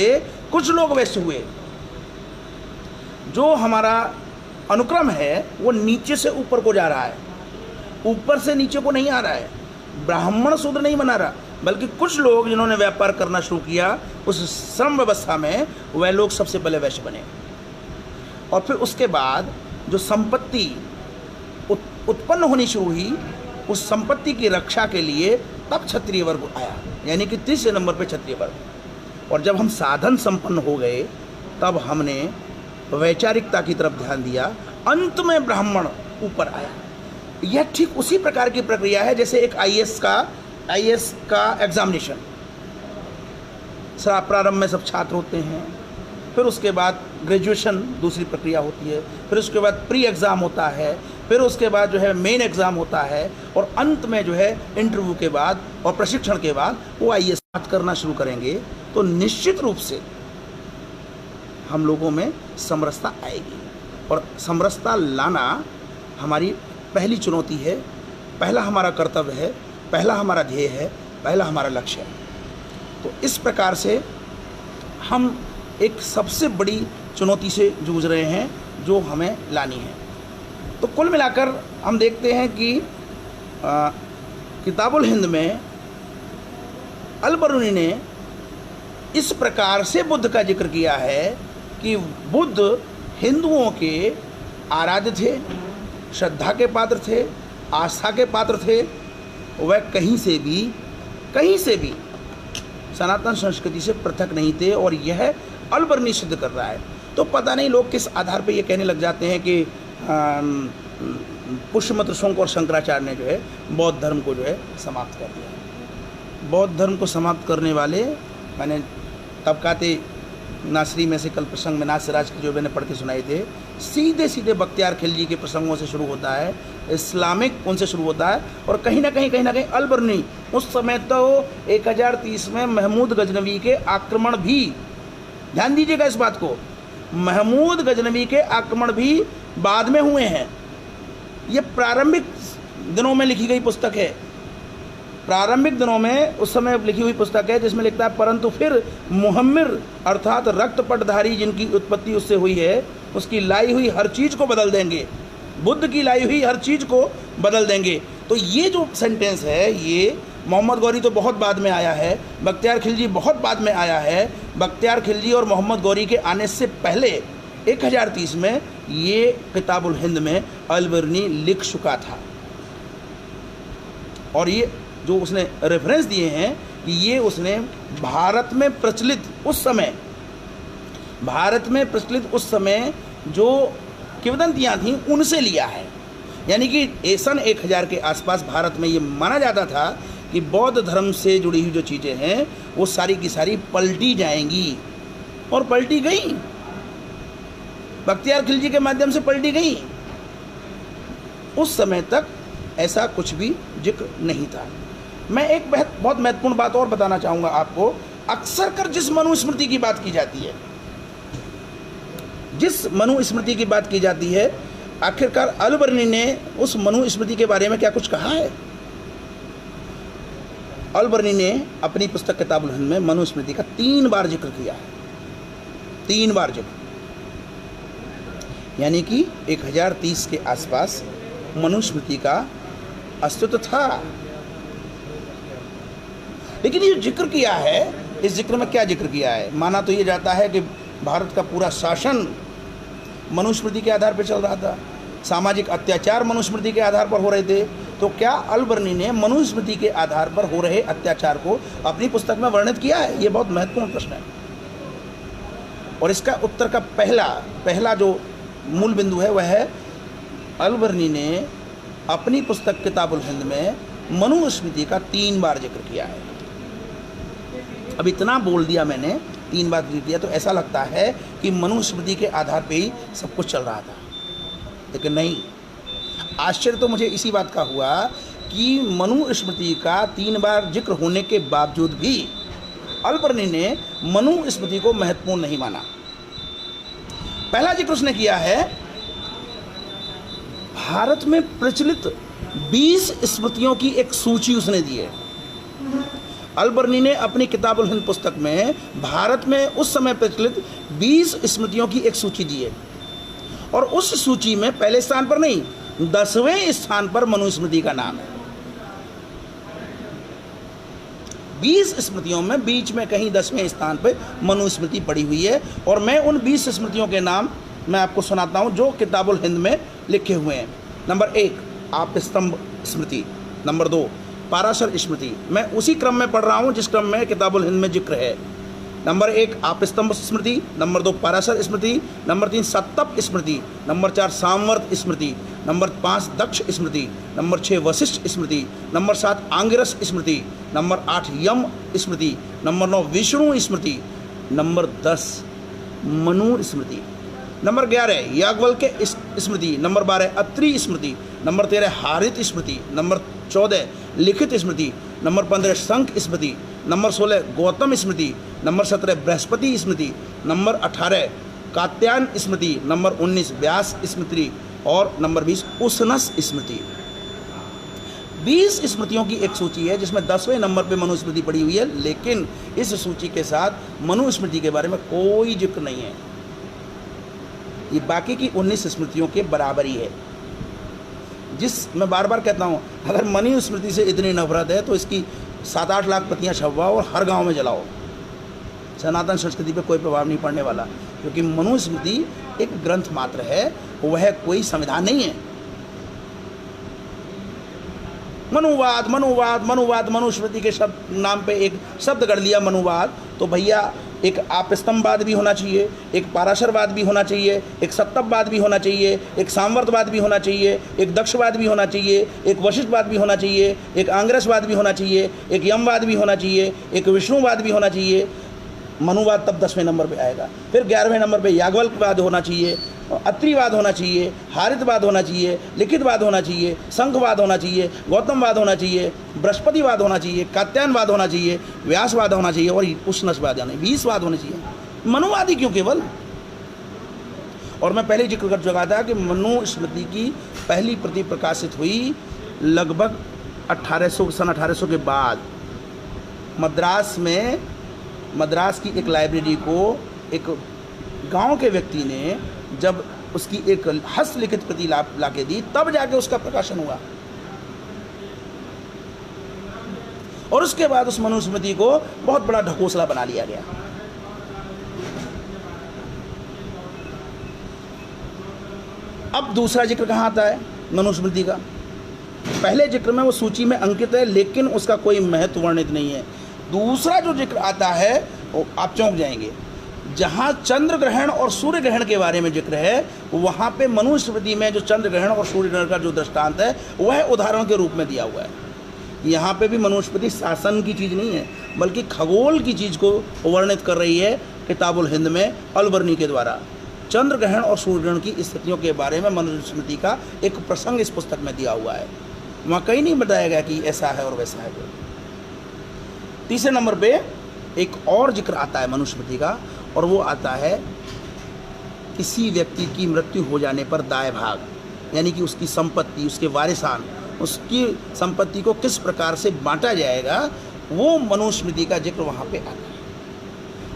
कुछ लोग वैश्य हुए। जो हमारा अनुक्रम है वो नीचे से ऊपर को जा रहा है, ऊपर से नीचे को नहीं आ रहा है। ब्राह्मण शूद्र नहीं बना रहा, बल्कि कुछ लोग जिन्होंने व्यापार करना शुरू किया, उस श्रम व्यवस्था में वह लोग सबसे पहले वैश्य बने। और फिर उसके बाद जो संपत्ति उत्पन्न होनी शुरू हुई, उस संपत्ति की रक्षा के लिए तब क्षत्रिय वर्ग आया, यानी कि तीसरे नंबर पे क्षत्रिय वर्ग। और जब हम साधन संपन्न हो गए, तब हमने वैचारिकता की तरफ ध्यान दिया, अंत में ब्राह्मण ऊपर आया। यह ठीक उसी प्रकार की प्रक्रिया है जैसे एक आईएएस का एग्जामिनेशन। प्रारंभ में सब छात्र होते हैं, फिर उसके बाद ग्रेजुएशन दूसरी प्रक्रिया होती है, फिर उसके बाद प्री एग्ज़ाम होता है, फिर उसके बाद जो है मेन एग्ज़ाम होता है, और अंत में जो है इंटरव्यू के बाद और प्रशिक्षण के बाद वो आईएएस बात करना शुरू करेंगे। तो निश्चित रूप से हम लोगों में समरसता आएगी, और समरसता लाना हमारी पहली चुनौती है, पहला हमारा कर्तव्य है, पहला हमारा ध्येय है, पहला हमारा लक्ष्य है। तो इस प्रकार से हम एक सबसे बड़ी चुनौती से जूझ रहे हैं जो हमें लानी है। तो कुल मिलाकर हम देखते हैं कि किताबुल हिंद में अल-बरूनी ने इस प्रकार से बुद्ध का जिक्र किया है कि बुद्ध हिंदुओं के आराध्य थे, श्रद्धा के पात्र थे, आस्था के पात्र थे। वह कहीं से भी सनातन संस्कृति से पृथक नहीं थे, और यह अल-बरूनी सिद्ध कर रहा है। तो पता नहीं लोग किस आधार पे ये कहने लग जाते हैं कि पुष्यमित्र शुंग और शंकराचार्य ने जो है बौद्ध धर्म को जो है समाप्त कर दिया। बौद्ध धर्म को समाप्त करने वाले माने तबकाते नासरी में से कल प्रसंग में नासिराज के जो मैंने पढ़ के सुनाए थे, सीधे सीधे बख्तियार खिलजी के प्रसंगों से शुरू होता है, इस्लामिक उनसे शुरू होता है। और कहीं ना कहीं अलबर्नी उस समय तो 1030 में महमूद गजनवी के आक्रमण भी, ध्यान दीजिएगा इस बात को, महमूद गजनवी के आक्रमण भी बाद में हुए हैं। ये प्रारंभिक दिनों में लिखी गई पुस्तक है, प्रारंभिक दिनों में उस समय लिखी हुई पुस्तक है, जिसमें लिखता है परंतु फिर मुहम्मिर अर्थात रक्तपटधारी जिनकी उत्पत्ति उससे हुई है, उसकी लाई हुई हर चीज़ को बदल देंगे, बुद्ध की लाई हुई हर चीज़ को बदल देंगे। तो ये जो सेंटेंस है, ये मोहम्मद गौरी तो बहुत बाद में आया है, बख्तियार खिलजी बहुत बाद में आया है। बख्तियार खिलजी और मोहम्मद गौरी के आने से पहले 1030 में ये किताबुल हिंद में अलबर्नी लिख चुका था। और ये जो उसने रेफरेंस दिए हैं कि ये उसने भारत में प्रचलित उस समय जो किंवदंतियाँ थीं उनसे लिया है। यानी कि सन 1000 के आसपास भारत में ये माना जाता था कि बौद्ध धर्म से जुड़ी हुई जो चीज़ें हैं वो सारी की सारी पलटी जाएंगी, और पलटी गई, बख्तियार खिलजी के माध्यम से पलटी गई। उस समय तक ऐसा कुछ भी जिक्र नहीं था। मैं एक बहुत महत्वपूर्ण बात और बताना चाहूँगा आपको। अक्सर कर जिस मनुस्मृति की बात की जाती है, जिस मनुस्मृति की बात की जाती है, आखिरकार अलबर्नी ने उस मनुस्मृति के बारे में क्या कुछ कहा है? अलबर्नी ने अपनी पुस्तक किताबुल हिंद में मनुस्मृति का 3 बार जिक्र किया है, 3 बार जिक्र। यानी कि 1030 के आसपास मनुस्मृति का अस्तित्व था। लेकिन ये जिक्र किया है, इस जिक्र में क्या जिक्र किया है? माना तो ये जाता है कि भारत का पूरा शासन मनुस्मृति के आधार पर चल रहा था, सामाजिक अत्याचार मनुस्मृति के आधार पर हो रहे थे। तो क्या अलबर्नी ने मनुस्मृति के आधार पर हो रहे अत्याचार को अपनी पुस्तक में वर्णित किया है? ये बहुत महत्वपूर्ण प्रश्न है। और इसका उत्तर का पहला जो मूल बिंदु है वह है, अलबर्नी ने अपनी पुस्तक किताबुल हिंद में मनुस्मृति का 3 बार जिक्र किया है। अब इतना बोल दिया मैंने, 3 बार जिक्र किया, तो ऐसा लगता है कि मनुस्मृति के आधार पे ही सब कुछ चल रहा था, लेकिन नहीं। आश्चर्य तो मुझे इसी बात का हुआ कि मनुस्मृति का 3 बार जिक्र होने के बावजूद भी अलबर्नी ने मनुस्मृति को महत्वपूर्ण नहीं माना। पहला जिक्र उसने किया है भारत में प्रचलित 20 स्मृतियों की एक सूची उसने दी है। अलबर्नी ने अपनी किताबुल हिंद पुस्तक में भारत में उस समय प्रचलित 20 स्मृतियों की एक सूची दी है, और उस सूची में पहले स्थान पर नहीं, 10वें स्थान पर मनुस्मृति का नाम है। 20 स्मृतियों में बीच में कहीं 10वें स्थान पर मनुस्मृति पड़ी हुई है। और मैं उन 20 स्मृतियों के नाम मैं आपको सुनाता हूं जो किताबुल हिंद में लिखे हुए हैं। नंबर 1 आपस्तंभ स्मृति, नंबर 2 पाराशर स्मृति। मैं उसी क्रम में पढ़ रहा हूं जिस क्रम में किताबुल हिंद में जिक्र है। नंबर 1 आपस्तंभ स्मृति, नंबर 2 पाराशर स्मृति, नंबर 3 सत्तप स्मृति, नंबर 4 सामवर्त स्मृति, नंबर 5 दक्ष स्मृति, नंबर 6 वशिष्ठ स्मृति, नंबर 7 आंगिरस स्मृति, नंबर 8 यम स्मृति, नंबर 9 विष्णु स्मृति, नंबर 10 मनु स्मृति, नंबर 11 याज्ञवल्क्य स्मृति, नंबर 12 अत्रि स्मृति, नंबर 13 हारित स्मृति, नंबर 14 लिखित स्मृति, नंबर 15 शंख स्मृति, नंबर 16 गौतम स्मृति, नंबर 17 बृहस्पति स्मृति, नंबर 18 कात्यायन स्मृति, नंबर 19 व्यास स्मृति और नंबर 20 उसनस स्मृति। 20 स्मृतियों की एक सूची है जिसमें 10वें नंबर पे मनुस्मृति पड़ी हुई है, लेकिन इस सूची के साथ मनुस्मृति के बारे में कोई जिक्र नहीं है। ये बाकी की 19 स्मृतियों के बराबर ही है। मैं बार बार कहता हूँ, अगर मनुस्मृति से इतनी नफरत है तो इसकी 7-8 लाख प्रतियाँ छपवाओ और हर गांव में जलाओ, सनातन संस्कृति पे कोई प्रभाव नहीं पड़ने वाला, क्योंकि मनुस्मृति एक ग्रंथ मात्र है, वह कोई संविधान नहीं है। मनुवाद मनुवाद मनुवाद, मनुस्मृति के शब्द नाम पे एक शब्द गढ़ लिया मनुवाद, तो भैया एक आपस्तंभवाद भी होना चाहिए, एक पाराशरवाद भी होना चाहिए, एक सत्तपवाद भी होना चाहिए, एक सामवर्तवाद भी होना चाहिए, एक दक्षवाद भी होना चाहिए, एक वशिष्ठवाद भी होना चाहिए, एक आंग्रसवाद भी होना चाहिए, एक यमवाद भी होना चाहिए, एक विष्णुवाद भी होना चाहिए। मनुवाद तब 10वें नंबर पे आएगा। फिर 11वें नंबर पे याज्ञवल्क्यवाद होना चाहिए, अत्रिवाद होना चाहिए, हारितवाद होना चाहिए, लिखितवाद होना चाहिए, संघवाद होना चाहिए, गौतमवाद होना चाहिए, बृहस्पतिवाद होना चाहिए, कात्यायनवाद होना चाहिए, व्यासवाद होना चाहिए और उष्णसवाद यानी 20वाद होने चाहिए। मनुवादी क्यों केवल? और मैं पहले जिक्र कर चुका था कि मनुस्मृति की पहली प्रति प्रकाशित हुई लगभग 1800 के बाद। मद्रास की एक लाइब्रेरी को एक गांव के व्यक्ति ने जब उसकी एक हस्तलिखित प्रति ला के दी, तब जाके उसका प्रकाशन हुआ। और उसके बाद उस मनुस्मृति को बहुत बड़ा ढकोसला बना लिया गया। अब दूसरा जिक्र कहाँ आता है मनुस्मृति का? पहले जिक्र में वो सूची में अंकित है, लेकिन उसका कोई महत्व वर्णित नहीं है। दूसरा जो जिक्र आता है वो आप चौंक जाएंगे। जहाँ चंद्र ग्रहण और सूर्य ग्रहण के बारे में जिक्र है, वहाँ पे मनुस्मृति में जो चंद्र ग्रहण और सूर्य ग्रहण का जो दृष्टांत है वह उदाहरण के रूप में दिया हुआ है। यहाँ पे भी मनुस्मृति शासन की चीज़ नहीं है, बल्कि खगोल की चीज़ को वर्णित कर रही है किताबुल हिंद में अलबर्नी के द्वारा। चंद्र ग्रहण और सूर्य ग्रहण की स्थितियों के बारे में मनुस्मृति का एक प्रसंग इस पुस्तक में दिया हुआ है। वहाँ कहीं नहीं बताया गया कि ऐसा है और वैसा है। तीसरे नंबर पे एक और जिक्र आता है मनुस्मृति का, और वो आता है किसी व्यक्ति की मृत्यु हो जाने पर दाय भाग, यानी कि उसकी संपत्ति, उसके वारिसान, उसकी संपत्ति को किस प्रकार से बांटा जाएगा, वो मनुस्मृति का जिक्र वहाँ पे आता है।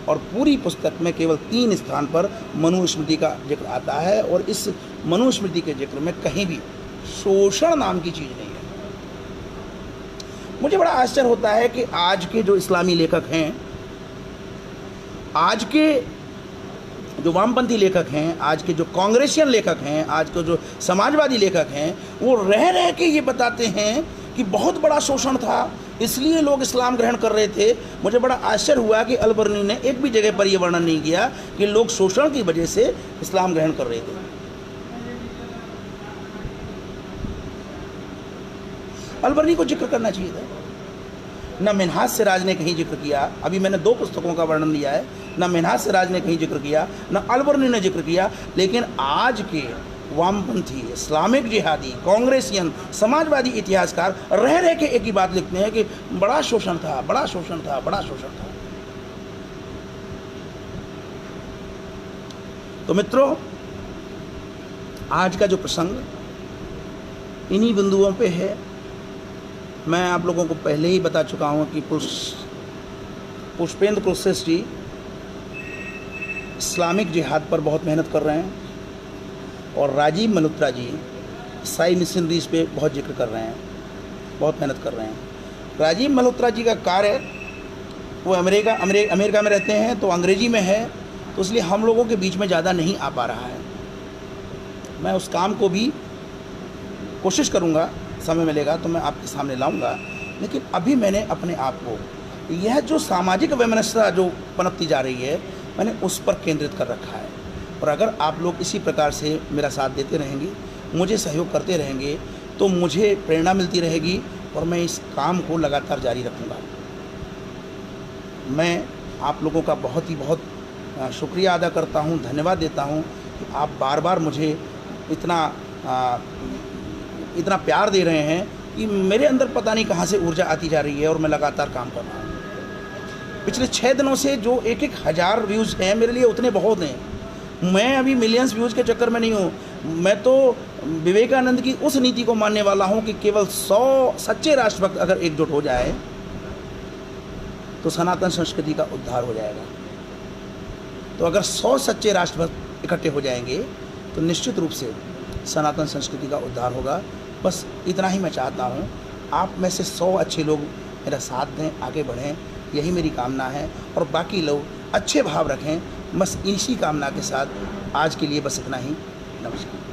और पूरी पुस्तक में केवल 3 स्थान पर मनुस्मृति का जिक्र आता है, और इस मनुस्मृति के जिक्र में कहीं भी शोषण नाम की चीज़ नहीं है। मुझे बड़ा आश्चर्य होता है कि आज के जो इस्लामी लेखक हैं, आज के जो वामपंथी लेखक हैं, आज के जो कांग्रेसियन लेखक हैं, आज के जो समाजवादी लेखक हैं, वो रह रह के ये बताते हैं कि बहुत बड़ा शोषण था, इसलिए लोग इस्लाम ग्रहण कर रहे थे। मुझे बड़ा आश्चर्य हुआ कि अलबर्नी ने एक भी जगह पर यह वर्णन नहीं किया कि लोग शोषण की वजह से इस्लाम ग्रहण कर रहे थे। अलबर्नी को जिक्र करना चाहिए था। न मिन्हाज सिराज ने कहीं जिक्र किया, अभी मैंने 2 पुस्तकों का वर्णन दिया है, न मिन्हाज सिराज ने कहीं जिक्र किया, न अलबर्नी ने जिक्र किया। लेकिन आज के वामपंथी, इस्लामिक जिहादी, कांग्रेसियन, समाजवादी इतिहासकार रह रह के एक ही बात लिखते हैं कि बड़ा शोषण था, बड़ा शोषण था, बड़ा शोषण था। तो मित्रों, आज का जो प्रसंग इन्हीं बिंदुओं पे है। मैं आप लोगों को पहले ही बता चुका हूँ कि पुष्पेंद्र कुलश्रेष्ठ जी इस्लामिक जिहाद पर बहुत मेहनत कर रहे हैं, और राजीव मल्होत्रा जी साई मिशनरीज पे बहुत जिक्र कर रहे हैं, बहुत मेहनत कर रहे हैं। राजीव मल्होत्रा जी का कार्य, वो अमेरिका में रहते हैं, तो अंग्रेजी में है, तो इसलिए हम लोगों के बीच में ज़्यादा नहीं आ पा रहा है। मैं उस काम को भी कोशिश करूँगा, समय मिलेगा तो मैं आपके सामने लाऊंगा। लेकिन अभी मैंने अपने आप को, यह जो सामाजिक वैमनस्यता जो पनपती जा रही है, मैंने उस पर केंद्रित कर रखा है। और अगर आप लोग इसी प्रकार से मेरा साथ देते रहेंगे, मुझे सहयोग करते रहेंगे, तो मुझे प्रेरणा मिलती रहेगी और मैं इस काम को लगातार जारी रखूँगा। मैं आप लोगों का बहुत ही बहुत शुक्रिया अदा करता हूँ, धन्यवाद देता हूँ कि आप बार बार मुझे इतना प्यार दे रहे हैं कि मेरे अंदर पता नहीं कहाँ से ऊर्जा आती जा रही है, और मैं लगातार काम कर रहा हूँ। पिछले 6 दिनों से जो 1-1 हज़ार व्यूज़ हैं, मेरे लिए उतने बहुत हैं। मैं अभी मिलियंस व्यूज़ के चक्कर में नहीं हूँ। मैं तो विवेकानंद की उस नीति को मानने वाला हूँ कि केवल 100 सच्चे राष्ट्रभक्त अगर एकजुट हो जाए तो सनातन संस्कृति का उद्धार हो जाएगा। तो अगर 100 सच्चे राष्ट्रभक्त इकट्ठे हो जाएंगे तो निश्चित रूप से सनातन संस्कृति का उद्धार होगा। बस इतना ही मैं चाहता हूँ, आप में से 100 अच्छे लोग मेरा साथ दें, आगे बढ़ें, यही मेरी कामना है। और बाकी लोग अच्छे भाव रखें, बस इसी कामना के साथ आज के लिए बस इतना ही। नमस्कार।